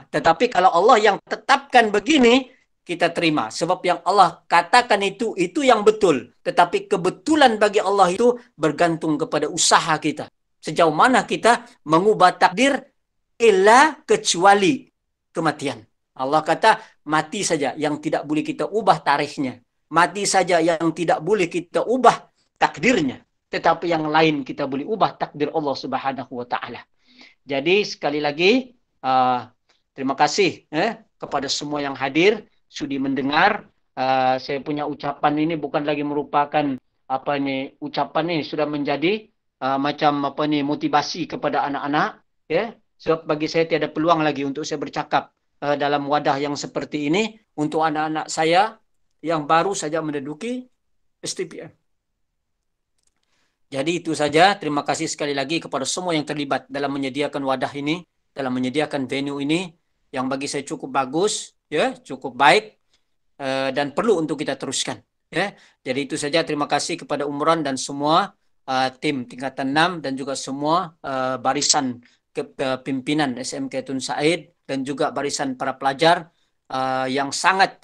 Tetapi kalau Allah yang tetapkan begini, kita terima. Sebab yang Allah katakan itu yang betul. Tetapi kebetulan bagi Allah itu bergantung kepada usaha kita. Sejauh mana kita mengubah takdir, kecuali kematian. Allah kata, mati saja yang tidak boleh kita ubah tarikhnya. Mati saja yang tidak boleh kita ubah takdirnya. Tetapi yang lain kita boleh ubah takdir Allah Subhanahu wa Ta'ala. Jadi sekali lagi terima kasih kepada semua yang hadir sudi mendengar. Saya punya ucapan ini bukan lagi merupakan ucapan ini sudah menjadi macam motivasi kepada anak-anak, ya. Sebab bagi saya tiada peluang lagi untuk saya bercakap dalam wadah yang seperti ini untuk anak-anak saya yang baru saja menduduki STPM. Jadi itu saja. Terima kasih sekali lagi kepada semua yang terlibat dalam menyediakan wadah ini, dalam menyediakan venue ini yang bagi saya cukup bagus, ya, cukup baik dan perlu untuk kita teruskan, ya. Jadi itu saja. Terima kasih kepada Umran dan semua tim tingkatan 6 dan juga semua barisan pimpinan SMK Tun Said dan juga barisan para pelajar yang sangat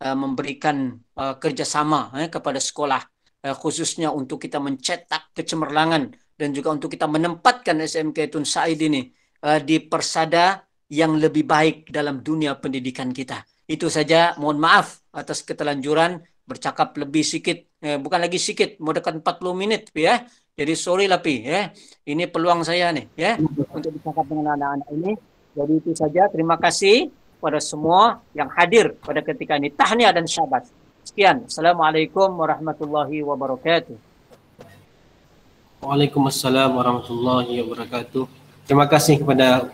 memberikan kerjasama kepada sekolah. Khususnya untuk kita mencetak kecemerlangan dan juga untuk kita menempatkan SMK Tun Said ini di persada yang lebih baik dalam dunia pendidikan kita. Itu saja, mohon maaf atas ketelanjuran bercakap lebih sikit, bukan lagi sikit, mau dekat 40 menit ya. Jadi sorry lah Pi ya. Ini peluang saya nih ya untuk bercakap dengan anak-anak ini. Jadi itu saja. Terima kasih pada semua yang hadir pada ketika ini. Tahniah dan syabas. Sekian. Assalamualaikum warahmatullahi wabarakatuh. Waalaikumsalam warahmatullahi wabarakatuh. Terima kasih kepada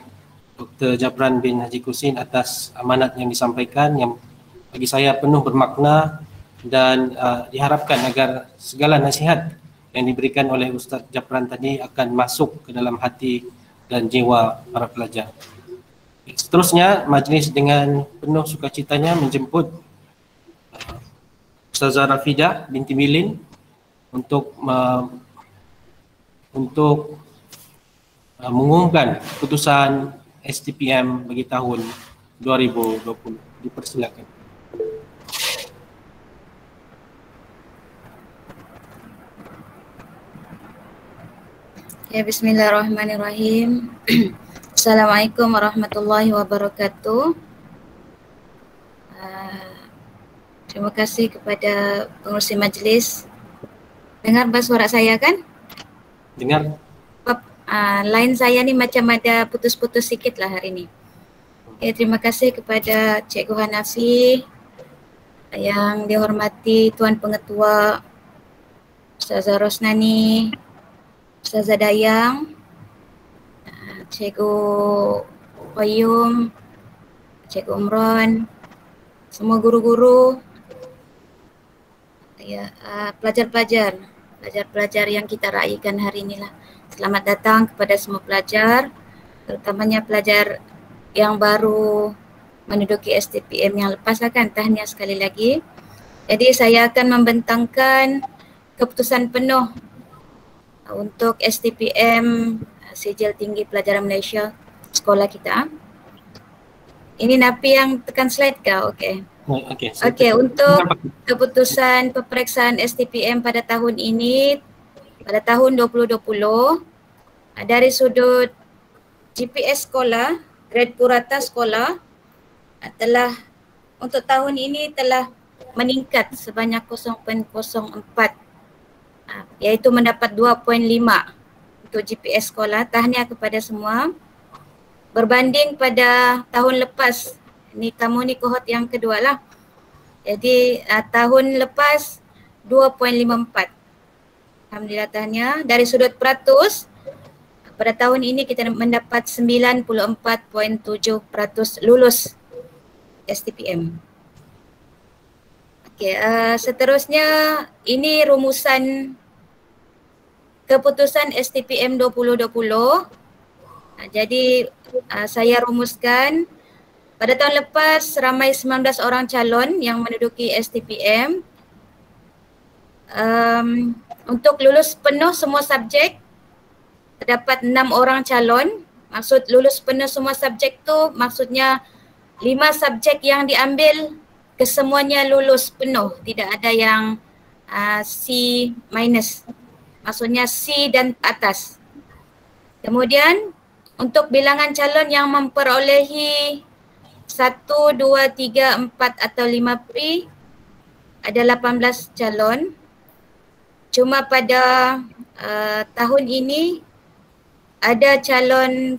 Dr. Jabran bin Haji Kusin atas amanat yang disampaikan yang bagi saya penuh bermakna dan diharapkan agar segala nasihat yang diberikan oleh Ustaz Jabran tadi akan masuk ke dalam hati dan jiwa para pelajar. Seterusnya, majlis dengan penuh sukacitanya menjemput Ustazah Rafidah binti Milin untuk mengumumkan keputusan STPM bagi tahun 2020. Dipersilakan. Ya, bismillahirrahmanirrahim. Assalamualaikum warahmatullahi wabarakatuh. Terima kasih kepada pengurusi majlis. Dengar suara saya kan? Dengar. Line saya ni macam ada putus-putus sikit lah hari ni. Okay, terima kasih kepada Cikgu Hanafi, yang dihormati Tuan Pengetua Ustazah Rosnani, Ustazah Dayang, Cikgu Qayyum, Cikgu Umron, semua guru-guru, ya, pelajar-pelajar yang kita raikan hari inilah. Selamat datang kepada semua pelajar, terutamanya pelajar yang baru menduduki STPM yang lepas akan tahniah sekali lagi. Jadi saya akan membentangkan keputusan penuh untuk STPM Sijil Tinggi Pelajaran Malaysia sekolah kita. Ini Napi yang tekan slide kah? Okey. Okey, untuk keputusan peperiksaan STPM pada tahun ini, pada tahun 2020, dari sudut GPS sekolah, grade purata sekolah telah untuk tahun ini telah meningkat sebanyak 0.04, iaitu mendapat 2.5 untuk GPS sekolah. Tahniah kepada semua. Berbanding pada tahun lepas, ni kamu ni kohort yang kedua lah. Jadi tahun lepas 2.54. Alhamdulillah, tahniah. Dari sudut peratus, pada tahun ini kita mendapat 94.7% lulus STPM. Okey, seterusnya ini rumusan keputusan STPM 2020. Jadi saya rumuskan pada tahun lepas ramai 19 orang calon yang menduduki STPM. Untuk lulus penuh semua subjek terdapat 6 orang calon. Maksud lulus penuh semua subjek tu maksudnya 5 subjek yang diambil kesemuanya lulus penuh, tidak ada yang C minus, maksudnya C dan atas. Kemudian untuk bilangan calon yang memperolehi 1, 2, 3, 4 atau 5 pri ada 18 calon. Cuma pada tahun ini ada calon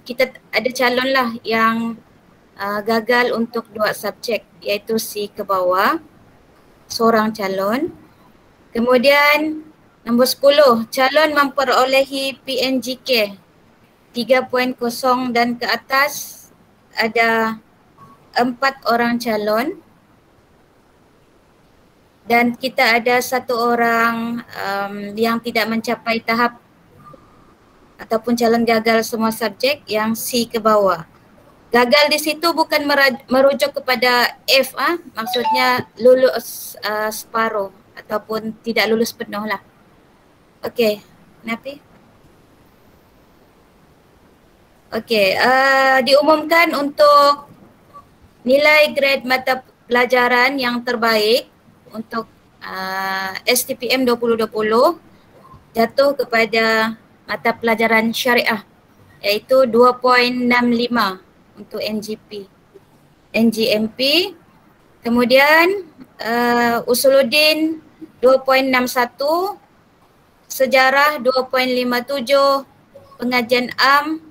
lah yang gagal untuk 2 subjek, iaitu C ke bawah, seorang calon. Kemudian nombor 10, calon memperolehi PNGK 3.0 dan ke atas ada 4 orang calon. Dan kita ada 1 orang yang tidak mencapai tahap ataupun calon gagal semua subjek yang C ke bawah. Gagal di situ bukan merujuk kepada F, maksudnya lulus separuh ataupun tidak lulus penuh lah. Okey, Napi? Okey, diumumkan untuk nilai grade mata pelajaran yang terbaik untuk STPM 2020 jatuh kepada mata pelajaran syariah, iaitu 2.65 untuk NGMP. Kemudian Usuluddin 2.61, Sejarah 2.57, Pengajian Am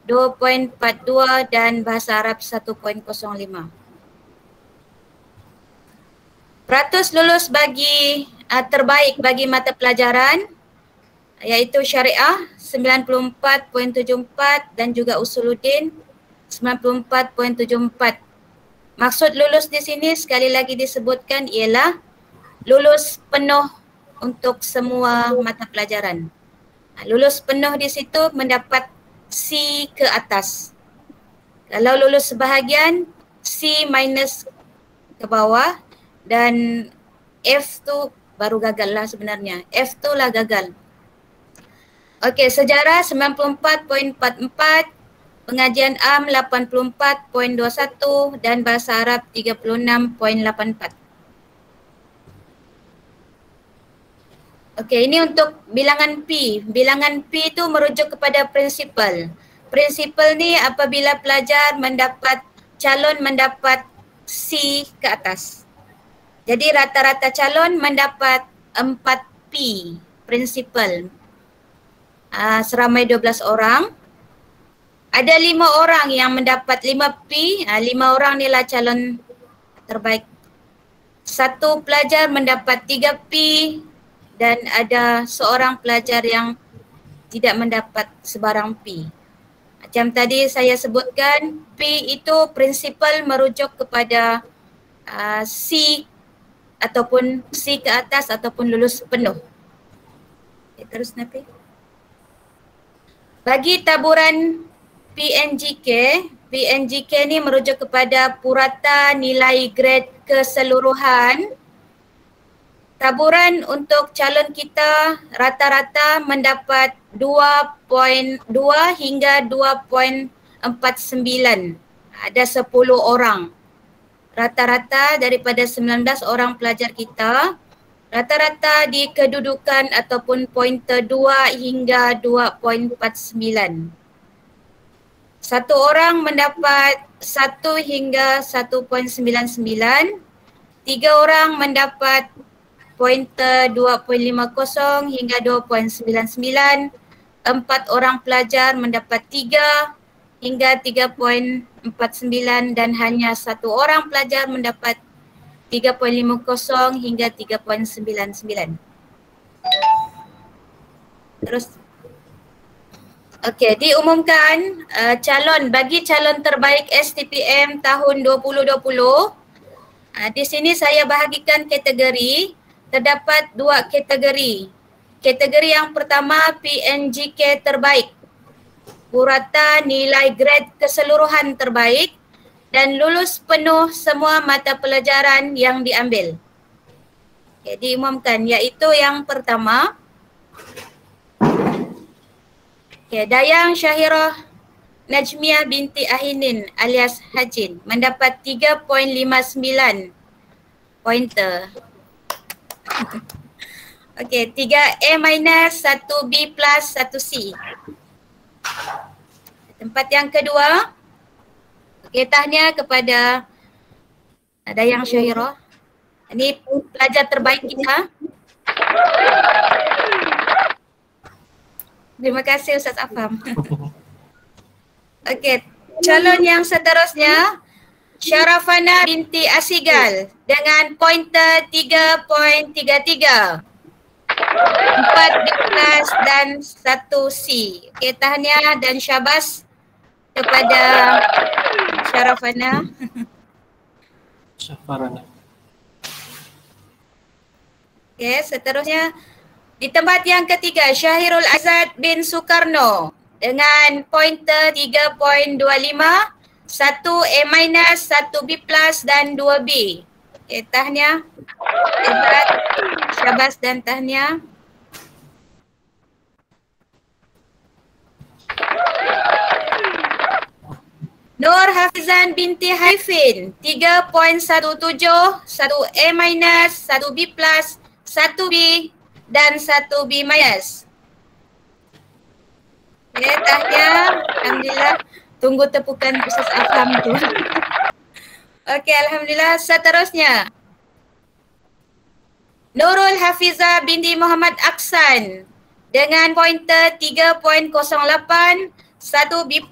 2.42 dan Bahasa Arab 1.05. Peratus lulus bagi terbaik bagi mata pelajaran iaitu Syariah 94.74 dan juga Usuluddin 94.74. Maksud lulus di sini sekali lagi disebutkan ialah lulus penuh untuk semua mata pelajaran. Lulus penuh di situ mendapat C ke atas. Kalau lulus sebahagian, C minus ke bawah dan F tu baru gagal lah sebenarnya. F tu lah gagal. Okey, Sejarah 94.44, Pengajian Am 84.21 dan Bahasa Arab 36.84. Okey, ini untuk bilangan P. Bilangan P itu merujuk kepada prinsipal. Prinsipal ni apabila pelajar calon mendapat C ke atas. Jadi rata-rata calon mendapat 4P prinsipal. Seramai 12 orang. Ada 5 orang yang mendapat 5P. 5 orang ni lah calon terbaik. Satu pelajar mendapat 3P. Dan ada seorang pelajar yang tidak mendapat sebarang P. Macam tadi saya sebutkan, P itu prinsipal merujuk kepada C ataupun C ke atas ataupun lulus penuh. Okay, terus Nafi. Bagi taburan PNGK ni merujuk kepada purata nilai grade keseluruhan. Taburan untuk calon kita rata-rata mendapat 2.2 hingga 2.49. Ada 10 orang. Rata-rata daripada 19 orang pelajar kita, rata-rata di kedudukan ataupun pointer 2 hingga 2.49. Satu orang mendapat 1 hingga 1.99. 3 orang mendapat pointer 2.50 hingga 2.99. 4 orang pelajar mendapat 3 hingga 3.49 dan hanya 1 orang pelajar mendapat 3.50 hingga 3.99. Terus okey, diumumkan bagi calon terbaik STPM tahun 2020. Di sini saya bahagikan kategori. Terdapat 2 kategori. Kategori yang pertama PNGK terbaik. Purata nilai grade keseluruhan terbaik dan lulus penuh semua mata pelajaran yang diambil. Okay, diumumkan iaitu yang pertama. Okay, Dayang Syahirah Najmiah binti Ahinin alias Hajin mendapat 3.59 pointer. Okey, 3A minus, 1B plus, 1C. Tempat yang kedua. Okey, tahniah kepada Dayang Syahirah. Ini pelajar terbaik kita. Terima kasih Ustaz Afam. Okey, calon yang seterusnya Syarafana binti Asigal dengan pointer 3.33. 4B plus dan 1C. Okey, tahniah dan syabas kepada Syarafana. Syafarana. Okey, seterusnya di tempat yang ketiga Syahirul Azad bin Sukarno dengan pointer 3.25. 1A minus, 1B plus dan 2B. Okay, tahniah. Hebat. Syabas dan tahniah. Nur Hafizan binti Haifin 3.17, 1A minus, 1B plus, 1B dan 1B minus. Okay, tahniah. Alhamdulillah. Tunggu tepukan Ustaz Afham tu. Okey, alhamdulillah. Seterusnya Nurul Hafiza binti Muhammad Aksan dengan pointer 3.08, 1B+,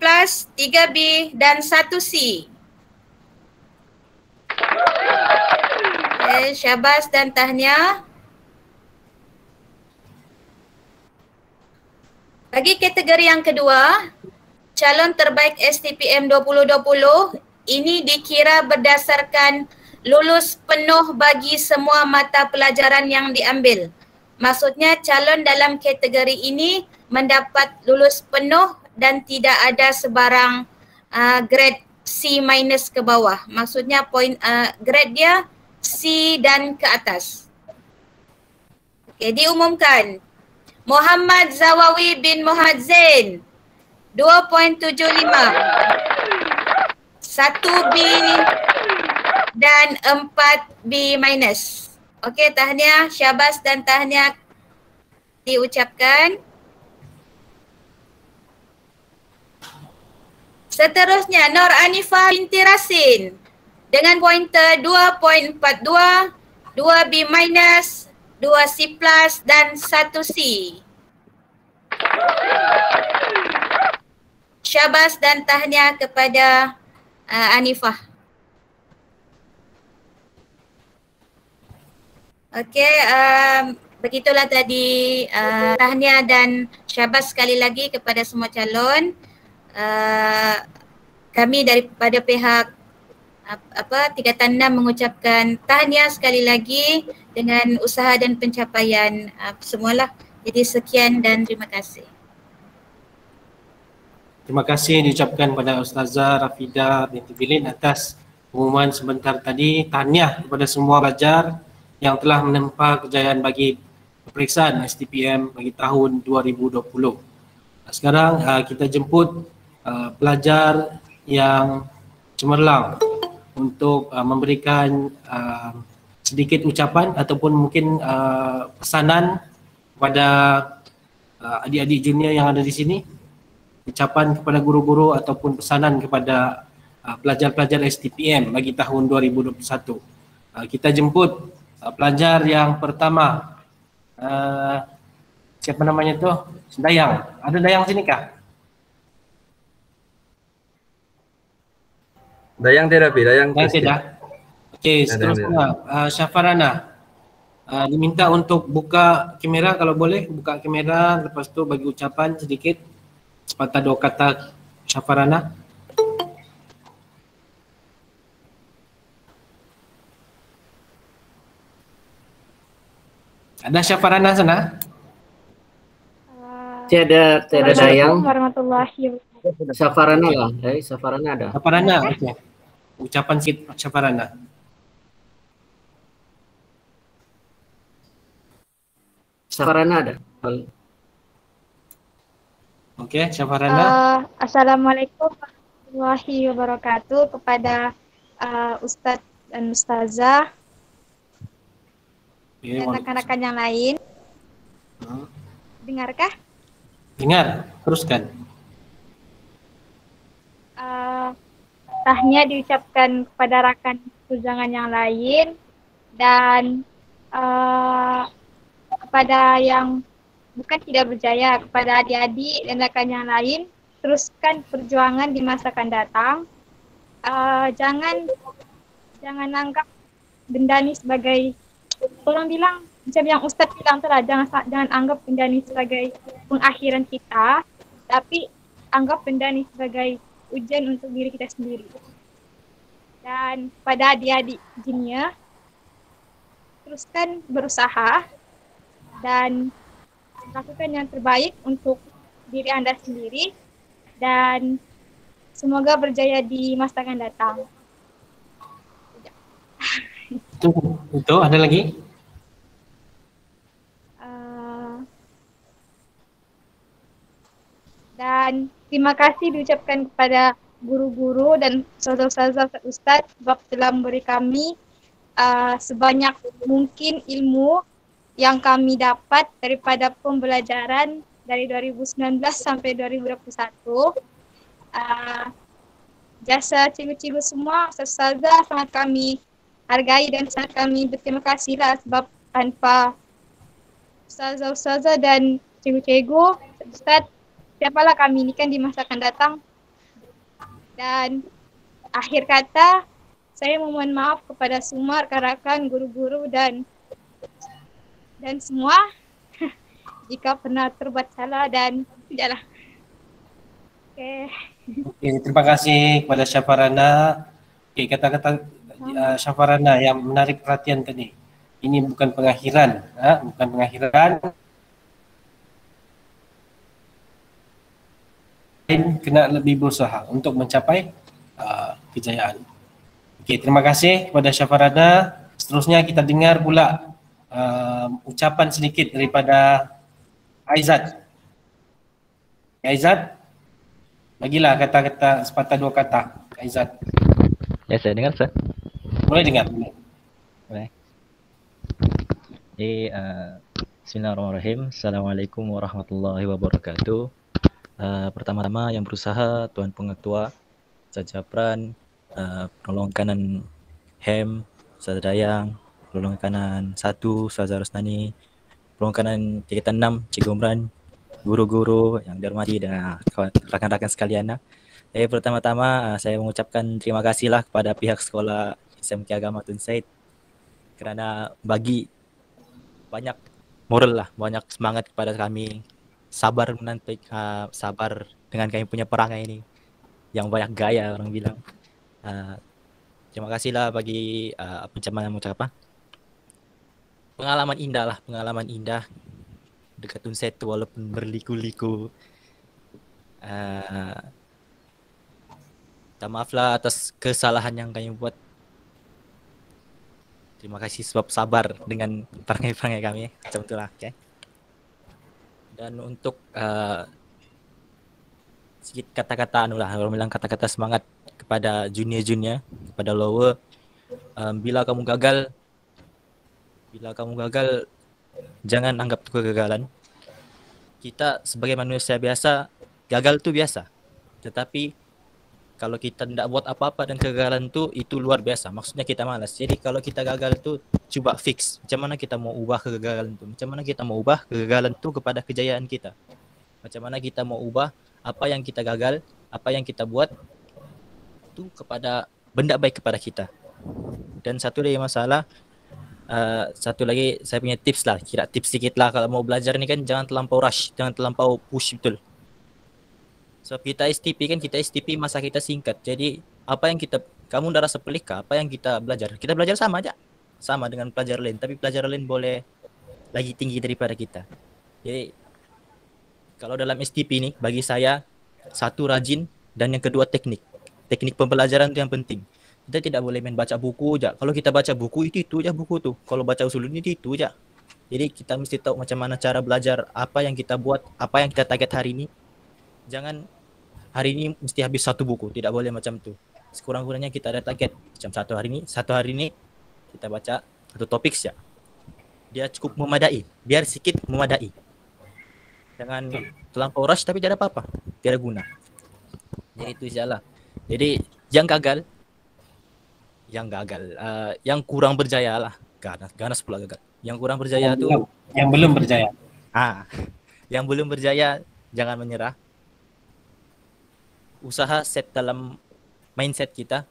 3B dan 1C. Okay, syabas dan tahniah. Bagi kategori yang kedua, calon terbaik STPM 2020 ini dikira berdasarkan lulus penuh bagi semua mata pelajaran yang diambil. Maksudnya calon dalam kategori ini mendapat lulus penuh dan tidak ada sebarang grade C- ke bawah. Maksudnya grade dia C dan ke atas. Okey, diumumkan. Muhammad Zawawi bin Muhammad Zain 2.75, 1B dan 4B-. Okey, tahniah, syabas dan tahniah diucapkan. Seterusnya Nur Anifah binti Rasin dengan pointer 2.42, 2B-, 2C+ dan 1C. Syabas dan tahniah kepada Anifah. Okey, begitulah tadi tahniah dan syabas sekali lagi kepada semua calon. Kami daripada pihak Tingkatan 6 mengucapkan tahniah sekali lagi dengan usaha dan pencapaian semualah. Jadi sekian dan terima kasih. Terima kasih diucapkan kepada Ustazah Rafidah binti Bilin atas pengumuman sebentar tadi. Tahniah kepada semua pelajar yang telah menempa kejayaan bagi peperiksaan STPM bagi tahun 2020. Sekarang kita jemput pelajar yang cemerlang untuk memberikan sedikit ucapan ataupun mungkin pesanan kepada adik-adik junior yang ada di sini, ucapan kepada guru-guru ataupun pesanan kepada pelajar-pelajar STPM bagi tahun 2021. Kita jemput pelajar yang pertama, siapa namanya tu? Dayang. Ada Dayang sini kah? Dayang terapi, Dayang tidak. Okey, seterusnya Syafarana. Diminta untuk buka kamera kalau boleh, buka kamera, lepas tu bagi ucapan sedikit sepatah dua kata Syafarana. Ada Syafarana sana? Tiada Dayang. Warahmatullahi wabarakatuh. Syafarana lah, Syafarana ada. Syafarana, okey. Ucapan sikit Syafarana. Syafarana ada. Okey, Syafarana. Assalamualaikum warahmatullahi wabarakatuh kepada Ustadz dan Ustazah dan rekan-rekan yang lain. Dengarkah? Dengar, teruskan. Tahniah diucapkan kepada rakan tunjangan yang lain dan kepada yang bukan tidak berjaya, kepada adik-adik dan rakan yang lain, teruskan perjuangan di masa akan datang. Jangan anggap benda ni sebagai, orang bilang macam yang Ustaz bilang tu lah, jangan anggap benda ni sebagai pengakhiran kita, tapi anggap benda ni sebagai ujian untuk diri kita sendiri. Dan pada adik-adik junior, teruskan berusaha dan lakukan yang terbaik untuk diri anda sendiri dan semoga berjaya di masa akan datang. Itu ada lagi? Dan terima kasih diucapkan kepada guru-guru dan saudara-saudara Ustaz sebab telah memberi kami sebanyak mungkin ilmu yang kami dapat daripada pembelajaran dari 2019 sampai 2021. Jasa cikgu-cikgu semua, saudara sangat kami hargai dan sangat kami berterima kasih lah sebab tanpa ustazah-ustazah dan cikgu-cikgu, ustaz, siapalah kami ini kan di masa akan datang. Dan akhir kata, saya memohon maaf kepada semua rekan-rekan, guru-guru dan semua jika pernah terbuat salah dan tidaklah. Okay. Terima kasih kepada Syafarana. Kata-kata Syafarana yang menarik perhatian tadi. Ini bukan pengakhiran, bukan pengakhiran. Kena lebih berusaha untuk mencapai kejayaan. Okey, terima kasih kepada Syafarana. Seterusnya kita dengar pula ucapan sedikit daripada Aizat. Aizat, bagilah kata-kata sepatah dua kata. Aizat. Ya, saya dengar, Ustaz. Boleh dengar? Boleh. Bismillahirrahmanirrahim. Assalamualaikum warahmatullahi wabarakatuh. Pertama-tama yang berusaha Tuan Pengetua, Ustaz Japran, penolong kanan HEM, Ustaz Dayang, penolong kanan 1, Ustaz Rosnani, penolong kanan tingkatan 6, Cikgu Umran, guru-guru yang dihormati dan rakan-rakan sekalian. Pertama-tama saya mengucapkan terima kasihlah kepada pihak sekolah SMK Agama Tun Said kerana bagi banyak moral lah, banyak semangat kepada kami, sabar menanti, sabar dengan kami punya perangai ini yang banyak gaya orang bilang. Terima kasihlah bagi pengalaman indah lah, pengalaman indah dekat Tun Said tu walaupun berliku-liku. Minta maaflah atas kesalahan yang kami buat. Terima kasih sebab sabar dengan perangai-perangai kami. Macam itulah, okay? Dan untuk sedikit kata-kata orang bilang kata-kata semangat kepada junior-junior, kepada lower. Bila kamu gagal, jangan anggap itu kegagalan. Kita sebagai manusia biasa, gagal tu biasa. Tetapi kalau kita tidak buat apa-apa dan kegagalan itu luar biasa. Maksudnya kita malas. Jadi kalau kita gagal tu, cuba fix. Macam mana kita mau ubah kegagalan tu? Macam mana kita mau ubah kegagalan tu kepada kejayaan kita? Macam mana kita mau ubah apa yang kita gagal, apa yang kita buat tu kepada benda baik kepada kita. Dan satu lagi masalah, satu lagi saya punya tips lah. Kira tips sedikit lah kalau mau belajar ni kan jangan terlampau rush, jangan terlampau push betul. So kita STP masa kita singkat. Jadi apa yang kamu dah rasa pelik kah? Apa yang kita belajar sama aja. Sama dengan pelajar lain, tapi pelajar lain boleh lagi tinggi daripada kita. Jadi kalau dalam STP ni bagi saya, satu rajin dan yang kedua teknik. Teknik pembelajaran tu yang penting. Kita tidak boleh main baca buku aja. Kalau kita baca buku itu aja buku tu. Kalau baca usul ini itu aja. Jadi kita mesti tahu macam mana cara belajar, apa yang kita buat, apa yang kita target hari ini. Jangan hari ini mesti habis satu buku, tidak boleh macam tu. Sekurang-kurangnya kita ada target macam satu hari ini kita baca satu topik saja. Dia cukup memadai, biar sikit memadai. Jangan terlampau rush tapi tidak ada apa-apa, tidak guna. Jadi itu sajalah. Jadi yang kurang berjaya lah, ganas pula gagal. Yang kurang berjaya yang belum berjaya. Yang belum berjaya jangan menyerah. Usaha set dalam mindset kita.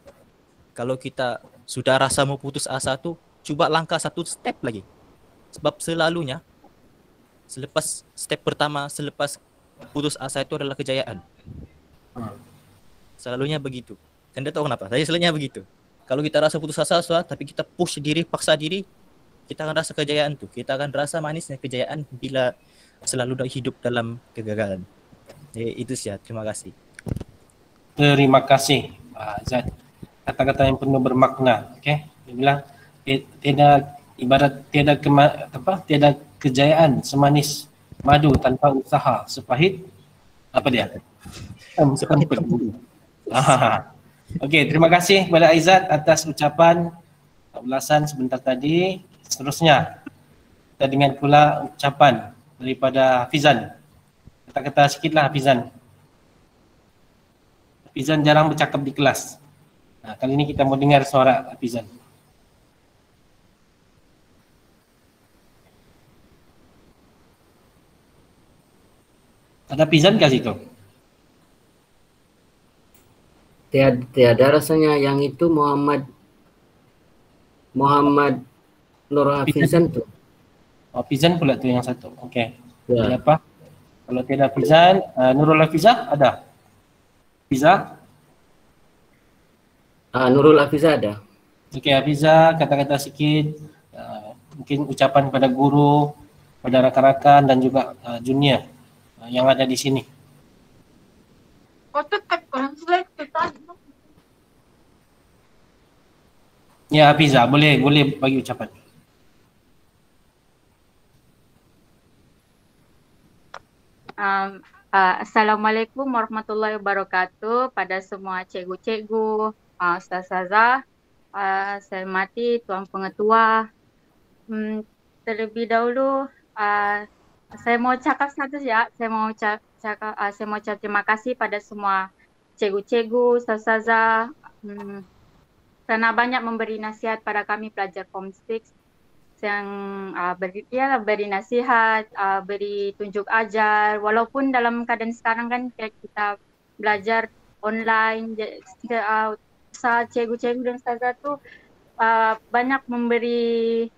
Kalau kita sudah rasa mau putus asa tu, cuba langkah satu step lagi. Sebab selalunya selepas step pertama, selepas putus asa itu adalah kejayaan. Selalunya begitu. Dan dia tahu kenapa? Saya selalunya begitu. Kalau kita rasa putus asa tapi kita push diri, paksa diri, kita akan rasa kejayaan tu. Kita akan rasa manisnya kejayaan bila selalu hidup dalam kegagalan. Jadi itu saja. Terima kasih. Terima kasih Azad. Kata-kata yang penuh bermakna. Okey, dia bilang tiada kejayaan semanis madu tanpa usaha, sepahit apa dia? Sepahit padu. Okey, terima kasih kepada Aizat atas ucapan ulasan sebentar tadi. Seterusnya kita dengar pula ucapan daripada Hafizan. Kata-kata sikitlah Hafizan. Hafizan jarang bercakap di kelas. Kali ini kita mau dengar suara Hafizan. Ada Pizan kah situ? Tiada rasanya, yang itu Muhammad Nur Hafizan tuh. Oh, Pizan pula tuh yang satu. Oke. Ya. Ada apa? Kalau tidak Pizan, Nurul Hafizah ada? Pizza? Nurul Hafizah ada. Oke, Hafizah, kata-kata sedikit, mungkin ucapan pada guru, pada rakan-rakan dan juga junior yang ada di sini. Ya, Hafizah, boleh bagi ucapan. Assalamualaikum warahmatullahi wabarakatuh pada semua cikgu-cikgu, ustazah, saya hormati Tuan Pengetua. Terlebih dahulu saya mau cakap satu ya, saya mau ucap terima kasih pada semua cikgu-cikgu, ustazah kerana banyak memberi nasihat pada kami pelajar Form 6 yang beri nasihat, beri tunjuk ajar, walaupun dalam keadaan sekarang kan kita belajar online, cikgu-cikgu dan ustazah tu banyak memberi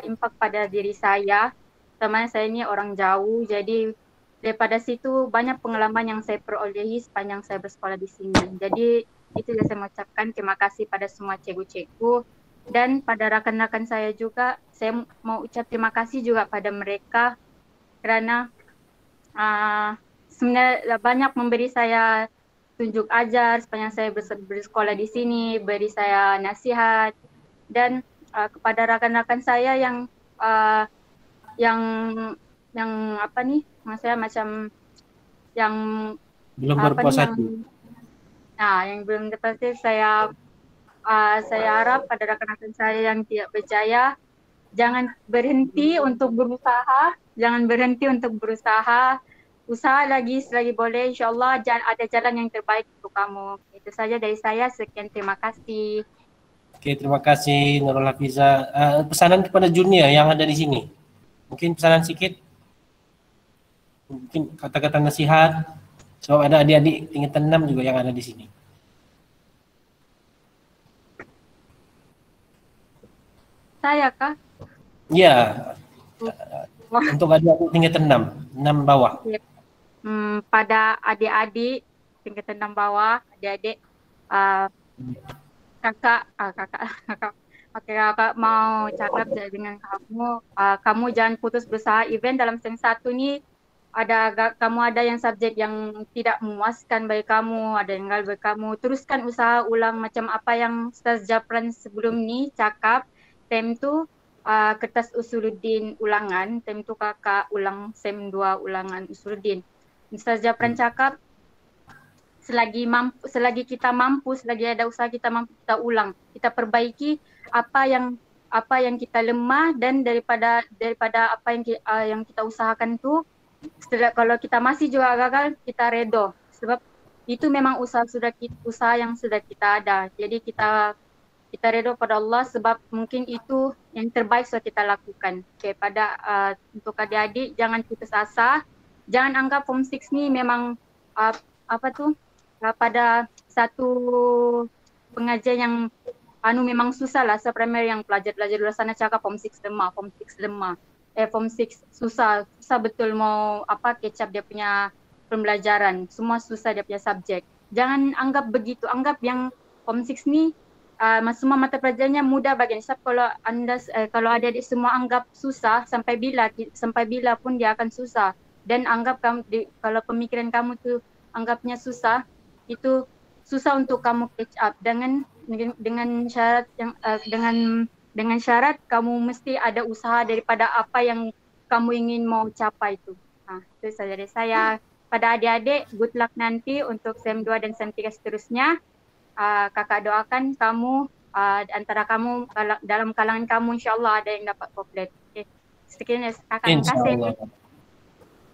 impak pada diri saya. Teman saya ni orang jauh, jadi daripada situ banyak pengalaman yang saya perolehi sepanjang saya bersekolah di sini. Jadi itu yang saya mengucapkan terima kasih pada semua cikgu-cikgu. Dan pada rakan-rakan saya juga, saya mau ucap terima kasih juga pada mereka kerana sebenarnya banyak memberi saya tunjuk ajar sepanjang saya bersekolah di sini, beri saya nasihat. Dan kepada rakan-rakan saya yang apa ni, maksudnya macam yang belum berpuas hati. Yang belum berpuas hati, saya harap pada rakan-rakan saya yang tidak berjaya, jangan berhenti untuk berusaha, usaha lagi selagi boleh, insyaAllah ada jalan yang terbaik untuk kamu. Itu saja dari saya, sekian, terima kasih. Oke, terima kasih Nurul Hafizah. Pesanan kepada junior yang ada di sini, mungkin pesanan sikit, mungkin kata-kata nasihat, sebab ada adik-adik tingkatan 6 juga yang ada di sini. Saya kah? Ya, untuk adik-adik tingkatan 6 bawah. Pada adik-adik tingkatan 6 bawah, adik-adik kakak mau cakap dengan kamu, kamu jangan putus berusaha. Even dalam sem 1 ni kamu ada yang subjek yang tidak memuaskan bagi kamu, ada yang gagal bagi kamu, teruskan usaha ulang macam apa yang Ustaz Japran sebelum ni cakap. Tem tu kertas Usuluddin ulangan, tem tu kakak ulang sem 2 ulangan Usuluddin. Ustaz Japran cakap selagi kita mampu, selagi ada usaha kita mampu, kita ulang, kita perbaiki apa yang kita lemah, dan daripada apa yang kita usahakan tu, kalau kita masih juga gagal, kita redo, sebab itu memang usaha yang sudah kita ada. Jadi kita redo pada Allah, sebab mungkin itu yang terbaik sudah kita lakukan. Okay, untuk adik-adik, jangan putus asa, jangan anggap Form 6 ni memang pada satu pengajian yang memang susah lah. Primary yang pelajar-pelajar luar sana cakap Form 6 lemah, Form 6 susah betul mau catch up dia punya pembelajaran, semua susah dia punya subjek. Jangan anggap begitu, anggap yang Form 6 ni semua mata pelajarannya mudah bagian. Sebab kalau adik-adik semua anggap susah, sampai bila pun dia akan susah. Dan anggap kalau pemikiran kamu tu anggapnya susah, itu susah untuk kamu catch up. Dengan syarat dengan syarat kamu mesti ada usaha daripada apa yang kamu ingin mau capai itu. Itu saja dari saya. Pada adik-adik, good luck nanti untuk SEM 2 dan SEM 3 seterusnya. Kakak doakan kamu, antara kamu, dalam kalangan kamu insyaAllah ada yang dapat komplit. Okay. Sekian kakak, terima kasih.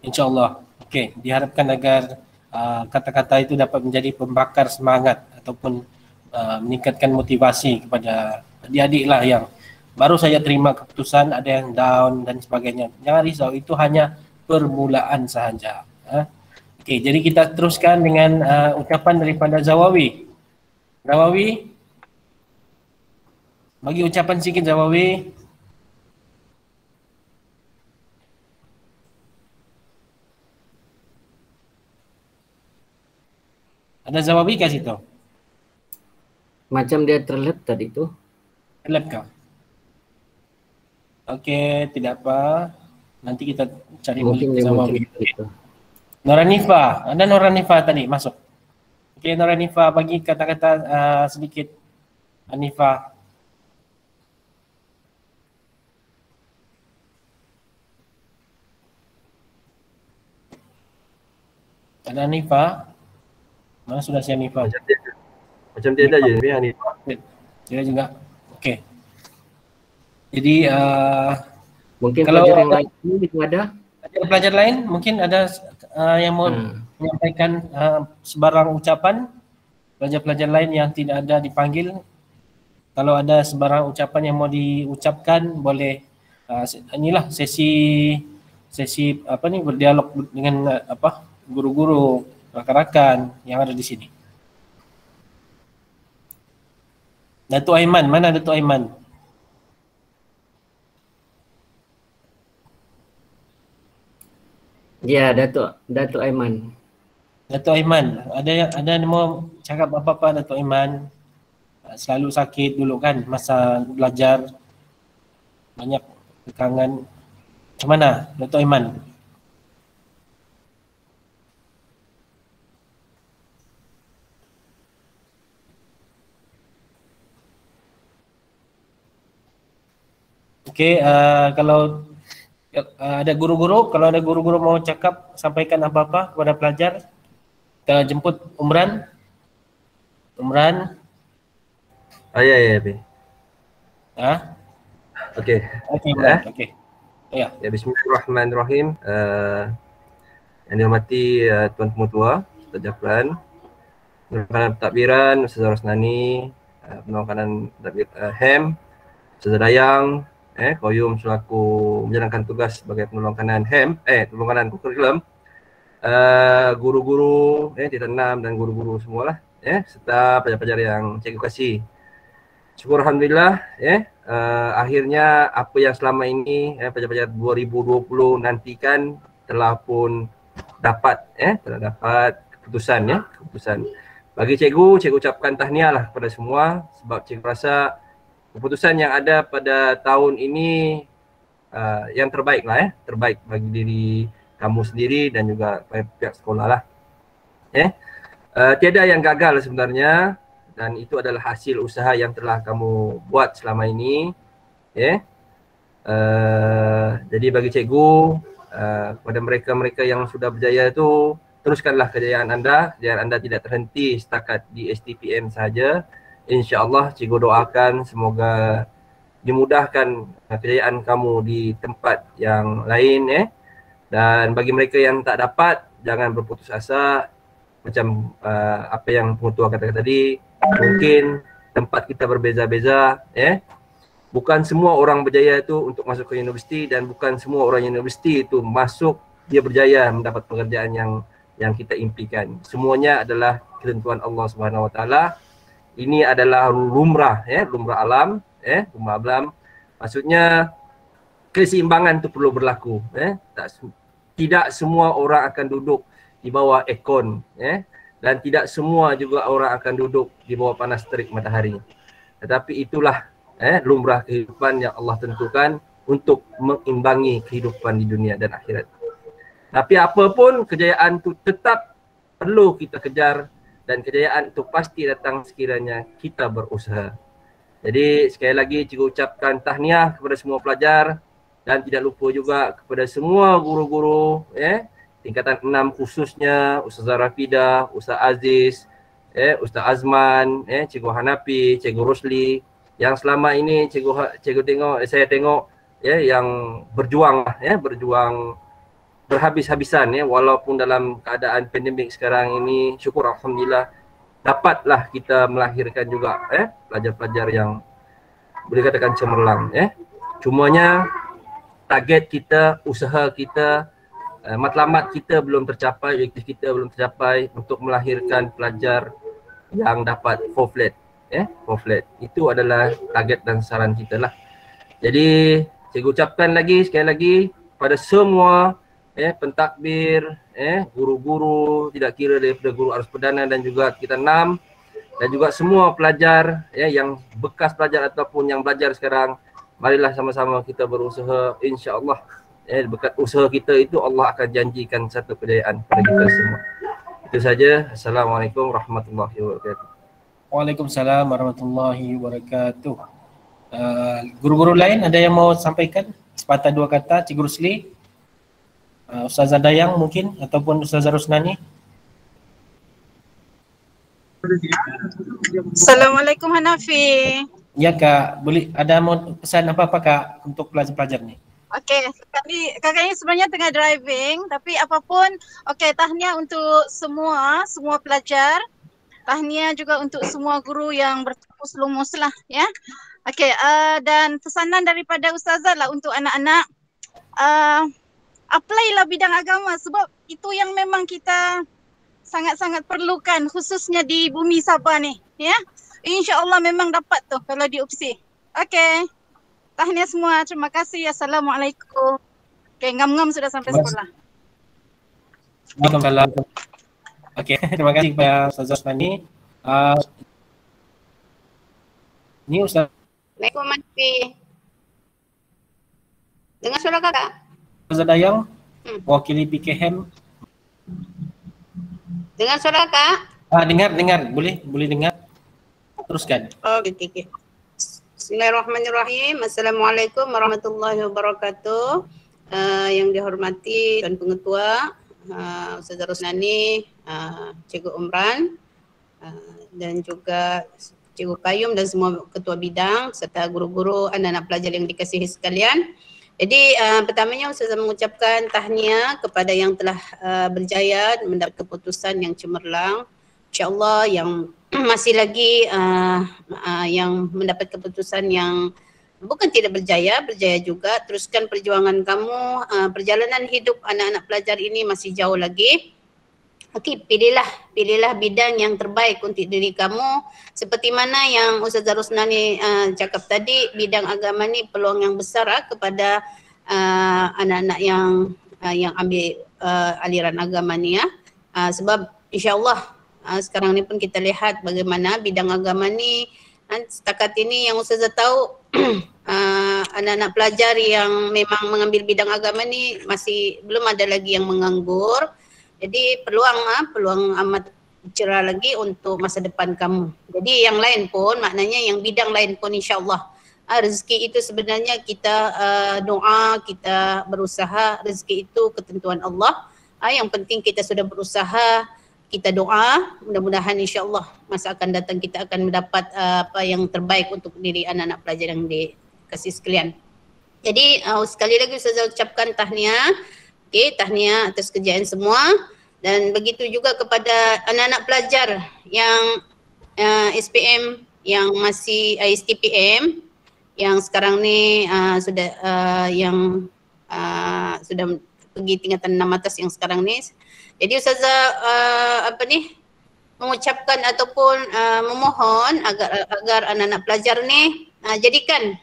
InsyaAllah. Okey, diharapkan agar kata-kata itu dapat menjadi pembakar semangat ataupun meningkatkan motivasi kepada adik-adik lah yang baru saja terima keputusan, ada yang down dan sebagainya. Jangan risau, itu hanya permulaan sahaja. Okey, jadi kita teruskan dengan ucapan daripada Zawawi. Zawawi, bagi ucapan sikit Zawawi. Ada Zawawi kat situ? Macam dia terlep tadi tu. Terlep kau? Okey, tidak apa. Nanti kita cari Mungkin balik dia Zawawi. muncul gitu. Noranifa, ada Noranifa tadi masuk. Okey, Noranifa bagi kata-kata sedikit. Anifa. Ada Anifa? Mana sudah si Anifa? Macam dia ada je ni. Dia juga. Okey. Jadi Mungkin kalau pelajar yang lain itu ada. Pelajar lain mungkin ada yang mau menyampaikan sebarang ucapan. Pelajar-pelajar lain yang tidak ada dipanggil, kalau ada sebarang ucapan yang mau diucapkan boleh. Inilah sesi apa ni, berdialog dengan guru-guru, rakan-rakan yang ada di sini. Datuk Aiman, mana Datuk Aiman? Ya, Datuk Aiman. Datuk Aiman, ada yang mau cakap apa-apa Datuk Aiman? Selalu sakit dulu kan masa belajar, banyak tekangan. Macam mana Datuk Aiman? Okey, kalau ada guru-guru, kalau ada guru-guru mau cakap, sampaikan apa-apa kepada pelajar. Kita jemput Umran. Umran. Ya. Okey. Okey, Umran. Okey. Ya. Ya, bismillahirrahmanirrahim. Yang dihormati Tuan Pemutua, Ustaz Jafran, penerangkanan pentadbiran Ustazah Rosnani, penerangkanan HEM, Ustazah Dayang, Koyum selaku menjalankan tugas sebagai penolong kanan HEM, penolong kanan kurikulum, guru-guru tingkatan 6 dan guru-guru semualah, serta pelajar-pelajar yang cikgu kasih. Syukur alhamdulillah, akhirnya apa yang selama ini pelajar-pelajar 2020 nantikan telah pun dapat keputusan. Bagi cikgu ucapkan tahniah lah kepada semua, sebab cikgu rasa keputusan yang ada pada tahun ini yang terbaik lah, terbaik bagi diri kamu sendiri dan juga pihak sekolah lah. Tiada yang gagal sebenarnya, dan itu adalah hasil usaha yang telah kamu buat selama ini. Jadi bagi cikgu, kepada mereka-mereka yang sudah berjaya itu, teruskanlah kejayaan anda. Kejayaan anda tidak terhenti setakat di STPM sahaja. InsyaAllah cikgu doakan semoga dimudahkan kejayaan kamu di tempat yang lain. Dan bagi mereka yang tak dapat, jangan berputus asa. Macam apa yang Pemutua katakan tadi, mungkin tempat kita berbeza-beza. Bukan semua orang berjaya itu untuk masuk ke universiti, dan bukan semua orang universiti itu masuk dia berjaya mendapat pekerjaan yang kita impikan. Semuanya adalah ketentuan Allah Subhanahu Wa Taala. Ini adalah lumrah, lumrah alam, lumrah alam. Maksudnya keseimbangan itu perlu berlaku. Tidak semua orang akan duduk di bawah aircon, dan tidak semua juga orang akan duduk di bawah panas terik matahari. Tetapi itulah lumrah kehidupan yang Allah tentukan untuk mengimbangi kehidupan di dunia dan akhirat. Tapi apapun kejayaan itu tetap perlu kita kejar, dan kejayaan itu pasti datang sekiranya kita berusaha. Jadi sekali lagi cikgu ucapkan tahniah kepada semua pelajar, dan tidak lupa juga kepada semua guru-guru tingkatan 6 khususnya Ustazah Rafidah, Ustaz Aziz, Ustaz Azman, Cikgu Hanafi, Cikgu Rosli, yang selama ini saya tengok yang berjuang berjuang berhabis-habisan walaupun dalam keadaan pandemik sekarang ini. Syukur alhamdulillah dapatlah kita melahirkan juga pelajar-pelajar yang boleh katakan cemerlang. Cumanya target kita, usaha kita matlamat kita belum tercapai, objektif kita belum tercapai untuk melahirkan pelajar yang dapat 4 flat. 4 flat. Itu adalah target dan saran kita lah. Jadi cikgu ucapkan sekali lagi pada semua pentadbir, guru-guru, tidak kira daripada guru arus perdana dan juga kita 6 dan juga semua pelajar yang bekas pelajar ataupun yang belajar sekarang, marilah sama-sama kita berusaha, insya-Allah berkat usaha kita itu Allah akan janjikan satu kejayaan pada kita semua. Itu saja. Assalamualaikum warahmatullahi wabarakatuh. Waalaikumsalam warahmatullahi wabarakatuh. Guru-guru lain ada yang mau sampaikan sepatah dua kata? Cikgu Rusli, Ustazah Dayang mungkin, ataupun Ustazah Rusnani. Assalamualaikum Hanafi. Ya Kak, boleh ada mau pesan apa-apa Kak untuk pelajar-pelajar ni? Okey, kakak ini sebenarnya tengah driving, tapi apapun, okey, tahniah untuk semua pelajar. Tahniah juga untuk semua guru yang bertepus lumus lah ya. Okey, dan pesanan daripada Ustazah lah untuk anak-anak, apply lah bidang agama sebab itu yang memang kita sangat-sangat perlukan, khususnya di bumi Sabah ni ya. InsyaAllah memang dapat tu kalau diopsi. Okey, tahniah semua, terima kasih. Assalamualaikum. Okey, ngam-ngam sudah sampai sekolah. Waalaikumsalam. Okey, terima kasih kepada Ustazah Rusnani. Ni Ustaz. Assalamualaikum Hanafi. Dengar suara kakak? Ustazah Dayang, wakili PKM. Dengar suara kakak? Dengar. Boleh dengar. Teruskan. Oh, okey. Bismillahirrahmanirrahim. Assalamualaikum warahmatullahi wabarakatuh. Yang dihormati Tuan Pengetua, Ustazah Rusnani, Cikgu Umran, dan juga Cikgu Qayyum dan semua ketua bidang serta guru-guru, anak-anak pelajar yang dikasihi sekalian. Jadi pertamanya Ustazah mengucapkan tahniah kepada yang telah berjaya mendapat keputusan yang cemerlang. InsyaAllah yang masih lagi yang mendapat keputusan yang bukan tidak berjaya juga. Teruskan perjuangan kamu, perjalanan hidup anak-anak pelajar ini masih jauh lagi. Okey, pilihlah bidang yang terbaik untuk diri kamu. Seperti mana yang Ustazah Rusnani cakap tadi, bidang agama ni peluang yang besar kepada anak-anak yang ambil aliran agama ni ya. Sebab insya-Allah sekarang ni pun kita lihat bagaimana bidang agama ni setakat ini yang Ustazah tahu anak-anak pelajar yang memang mengambil bidang agama ni masih belum ada lagi yang menganggur. Jadi peluang amat cerah lagi untuk masa depan kamu. Jadi yang lain pun, maknanya yang bidang lain pun insya-Allah rezeki itu sebenarnya kita doa, kita berusaha, rezeki itu ketentuan Allah. Yang penting kita sudah berusaha, kita doa, mudah-mudahan insya-Allah masa akan datang kita akan mendapat apa yang terbaik untuk diri anak-anak pelajar yang dikasih sekalian. Jadi sekali lagi saya ucapkan tahniah. Okey, tahniah atas kejayaan semua, dan begitu juga kepada anak-anak pelajar yang SPM yang masih STPM yang sekarang ni sudah pergi tingkatan 6 atas yang sekarang ni. Jadi Ustazah mengucapkan ataupun memohon agar anak-anak pelajar ni jadikan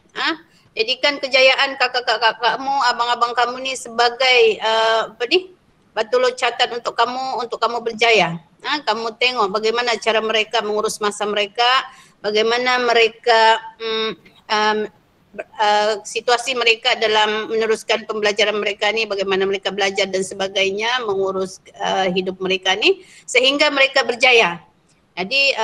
kejayaan kakak-kakakmu, abang-abang kamu ni sebagai batu loncatan untuk kamu berjaya. Kamu tengok bagaimana cara mereka mengurus masa mereka, bagaimana mereka situasi mereka dalam meneruskan pembelajaran mereka ni, bagaimana mereka belajar dan sebagainya, mengurus hidup mereka ni sehingga mereka berjaya. Jadi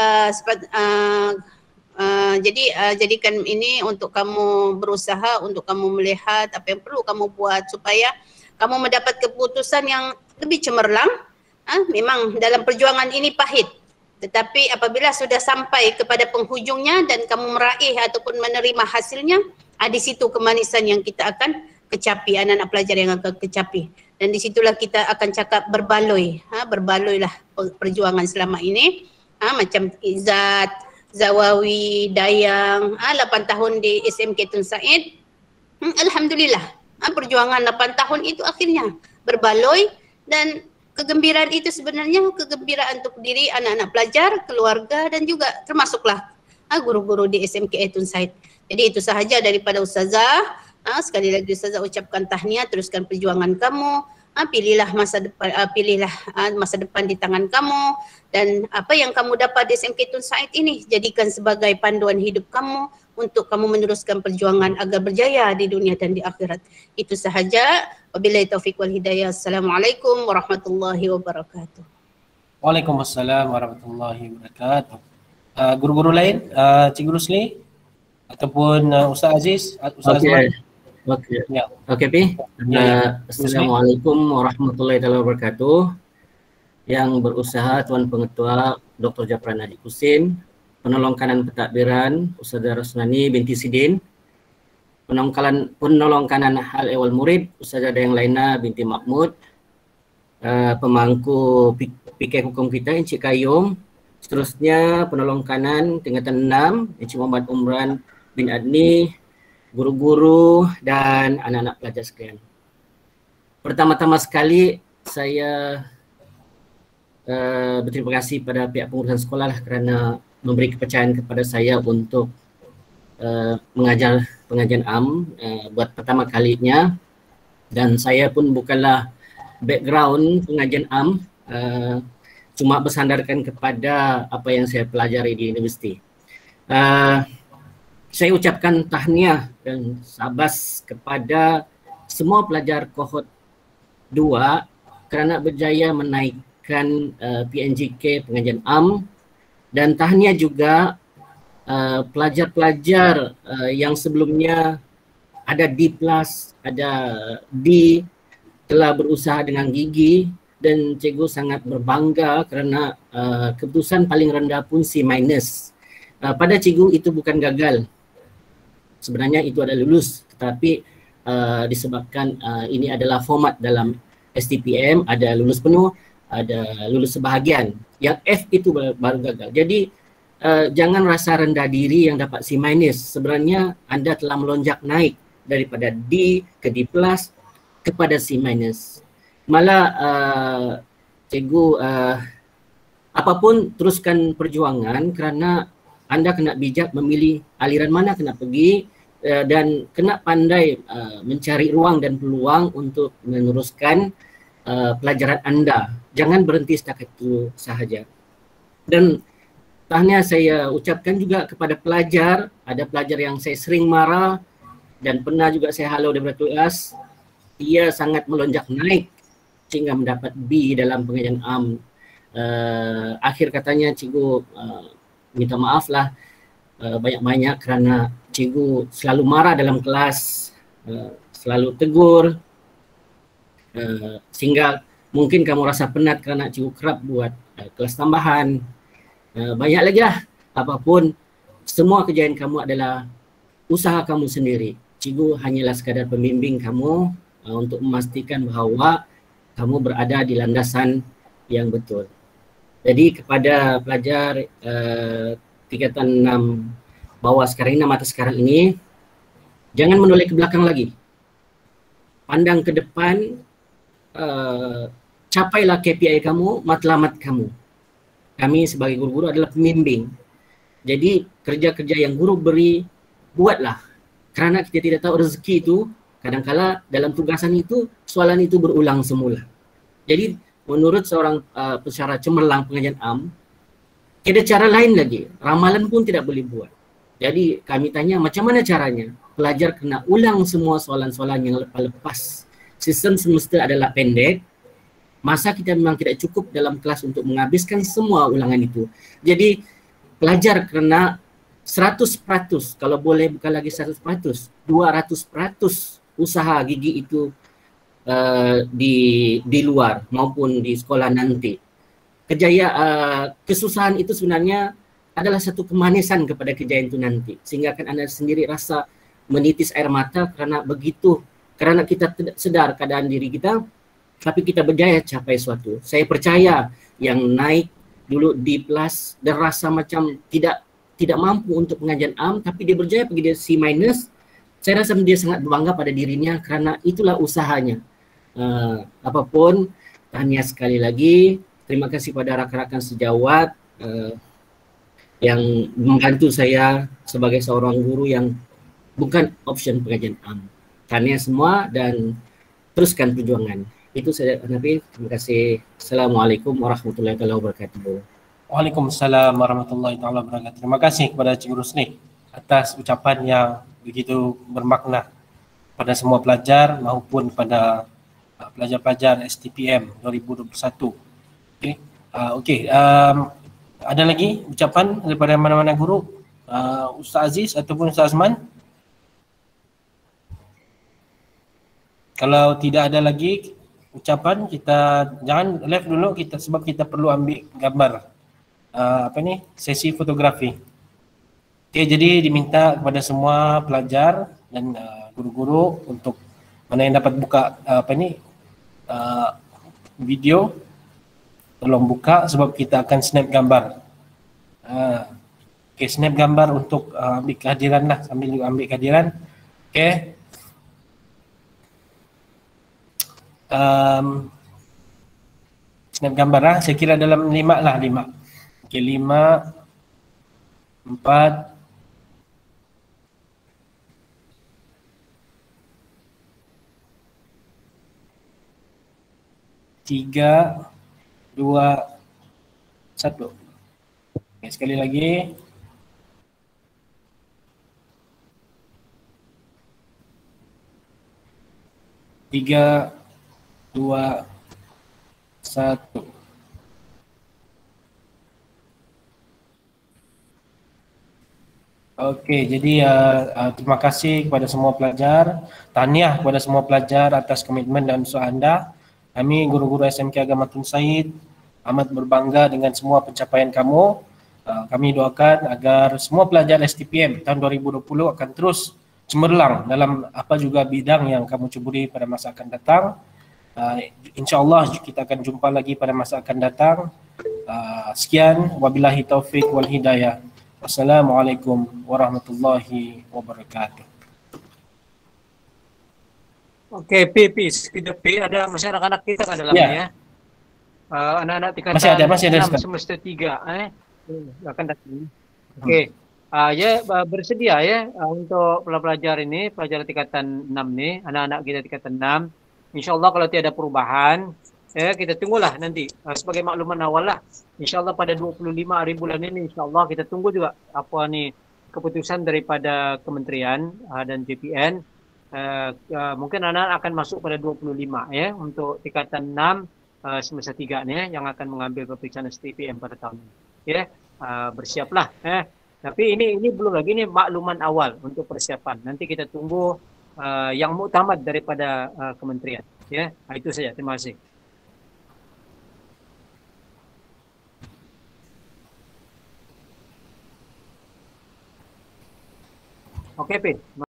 jadikan ini untuk kamu berusaha, untuk kamu melihat apa yang perlu kamu buat supaya kamu mendapat keputusan yang lebih cemerlang. Memang dalam perjuangan ini pahit, tetapi apabila sudah sampai kepada penghujungnya dan kamu meraih ataupun menerima hasilnya, di situ kemanisan yang kita akan kecapi, anak-anak pelajar yang akan kecapi. Dan di situlah kita akan cakap berbaloi. Berbaloilah perjuangan selama ini. Macam Izzat, Zawawi, Dayang, 8 tahun di SMK Tun Said. Alhamdulillah, perjuangan 8 tahun itu akhirnya berbaloi, dan kegembiraan itu sebenarnya kegembiraan untuk diri anak-anak pelajar, keluarga, dan juga termasuklah guru-guru di SMK Aitun Said. Jadi itu sahaja daripada Ustazah. Sekali lagi Ustazah ucapkan tahniah, teruskan perjuangan kamu. Pilihlah masa depan di tangan kamu, dan apa yang kamu dapat di SMK Aitun Said ini jadikan sebagai panduan hidup kamu untuk kamu meneruskan perjuangan agar berjaya di dunia dan di akhirat. Itu sahaja. Wabillahi taufiq wal hidayah. Assalamualaikum warahmatullahi wabarakatuh. Waalaikumsalam warahmatullahi wabarakatuh. Guru-guru lain, Cikgu Rusli ataupun Ustaz Aziz, Ustaz Azman. Okey. Ya. Okey, Pi. Assalamualaikum warahmatullahi wabarakatuh. Yang berusaha Tuan Pengetua Dr. Japran Haji Kusin, penolong kanan pentadbiran Ustazah Rosnani binti Sidin, penolong kanan hal ehwal murid Ustazah Dayang Laina binti Mahmud, pemangku PK hukum kita Encik Kayum, seterusnya penolong kanan tingkatan 6 Encik Muhammad Umran bin Adni, guru-guru dan anak-anak pelajar sekalian. Pertama-tama sekali saya berterima kasih pada pihak pengurusan sekolah kerana memberi kepercayaan kepada saya untuk mengajar pengajian am buat pertama kalinya, dan saya pun bukanlah background pengajian am, cuma bersandarkan kepada apa yang saya pelajari di universiti. Saya ucapkan tahniah dan sabas kepada semua pelajar kohort 2 kerana berjaya menaikkan PNJK pengajian am, dan tahniah juga pelajar-pelajar yang sebelumnya ada D+, ada D, telah berusaha dengan gigi, dan cikgu sangat berbangga kerana keputusan paling rendah pun C-. Pada cikgu itu bukan gagal. Sebenarnya itu adalah lulus, tetapi disebabkan ini adalah format dalam STPM, ada lulus penuh, ada lulus sebahagian. Yang F itu baru gagal. Jadi jangan rasa rendah diri yang dapat C-. Sebenarnya anda telah melonjak naik daripada D ke D+ kepada C-. Malah cikgu apapun teruskan perjuangan kerana anda kena bijak memilih aliran mana kena pergi dan kena pandai mencari ruang dan peluang untuk meneruskan pelajaran anda. Jangan berhenti setakat itu sahaja. Dan tahniah saya ucapkan juga kepada pelajar, ada pelajar yang saya sering marah dan pernah juga saya halau daripada kelas. Ia sangat melonjak naik sehingga mendapat B dalam pengajian am. Akhir katanya cikgu minta maaf lah banyak-banyak kerana cikgu selalu marah dalam kelas, selalu tegur, sehingga mungkin kamu rasa penat kerana cikgu kerap buat kelas tambahan. Banyak lagi lah. Apapun, semua kejayaan kamu adalah usaha kamu sendiri. Cikgu hanyalah sekadar pembimbing kamu untuk memastikan bahawa kamu berada di landasan yang betul. Jadi kepada pelajar tingkatan 6 bawah sekarang ini, 6 atas sekarang ini, jangan menoleh ke belakang lagi. Pandang ke depan, capailah KPI kamu, matlamat kamu. Kami sebagai guru-guru adalah pembimbing. Jadi kerja-kerja yang guru beri, buatlah. Kerana kita tidak tahu rezeki itu, kadang-kala dalam tugasan itu, soalan itu berulang semula. Jadi menurut seorang pensyarah cemerlang pengajian am, ada cara lain lagi. Ramalan pun tidak boleh buat. Jadi kami tanya macam mana caranya? Pelajar kena ulang semua soalan-soalan yang lepas-lepas. Sistem semesta adalah pendek. Masa kita memang tidak cukup dalam kelas untuk menghabiskan semua ulangan itu. Jadi pelajar kena 100%, kalau boleh bukan lagi 100%, 200% usaha gigi itu di luar maupun di sekolah nanti. Kesusahan itu sebenarnya adalah satu kemanisan kepada kejayaan itu nanti. Sehingga kan anda sendiri rasa menitis air mata kerana begitu, kerana kita tidak sedar keadaan diri kita, tapi kita berjaya capai suatu. Saya percaya yang naik dulu D+ dan rasa macam tidak mampu untuk pengajian am, tapi dia berjaya pergi dia C-. Saya rasa dia sangat berbangga pada dirinya kerana itulah usahanya. apapun, tahniah sekali lagi. Terima kasih pada rakan-rakan sejawat yang membantu saya sebagai seorang guru yang bukan option pengajian am. Tahniah semua dan teruskan perjuangan. Itu saja Nabi. Terima kasih. Assalamualaikum warahmatullahi wabarakatuh. Waalaikumsalam warahmatullahi wabarakatuh. Terima kasih kepada Cikgu Rusni atas ucapan yang begitu bermakna pada semua pelajar maupun pada pelajar-pelajar STPM 2021. Okey. Ada lagi ucapan daripada mana-mana guru? Ustaz Aziz ataupun Ustaz Azman? Kalau tidak ada lagi ucapan, kita jangan live dulu kita sebab kita perlu ambil gambar sesi fotografi. Okey, jadi diminta kepada semua pelajar dan guru-guru untuk mana yang dapat buka video, tolong buka sebab kita akan snap gambar. Okey, snap gambar untuk ambil kehadiran lah, sambil ambil kehadiran. Okey. Snap gambar lah, saya kira dalam 5 lah, 5. Okey, 5, 4, 3, 2, 1. Okay, sekali lagi. Tiga, 2, 1. Okey, jadi terima kasih kepada semua pelajar. Tahniah kepada semua pelajar atas komitmen dan usaha anda. Kami guru-guru SMK Agama Tun Said amat berbangga dengan semua pencapaian kamu. Kami doakan agar semua pelajar STPM tahun 2020 akan terus cemerlang dalam apa juga bidang yang kamu ceburi pada masa akan datang. InsyaAllah kita akan jumpa lagi pada masa akan datang. Sekian, wabillahi taufik wal hidayah. Wassalamualaikum warahmatullahi wabarakatuh. Okey, P, kita P ada masyarakat kita kan dalamnya ya. Anak-anak tingkatan masih ada 6 semester 3 akan datang. Okey. Ya bersedia ya untuk pelajar ini, pelajar tingkatan 6 ni, anak-anak kita tingkatan 6. InsyaAllah kalau tiada perubahan, kita tunggulah nanti sebagai makluman awal lah. InsyaAllah pada 25 hari bulan ini insyaAllah kita tunggu juga apa ni keputusan daripada kementerian dan JPN. Mungkin anak akan masuk pada 25 ya untuk tingkatan 6 semester 3 ni yang akan mengambil peperiksaan STPM pada tahun ini. Ya, bersiaplah. Tapi ini belum lagi ni makluman awal untuk persiapan. Nanti kita tunggu yang muktamad daripada kementerian. Ya, itu saja. Terima kasih. Okey, P.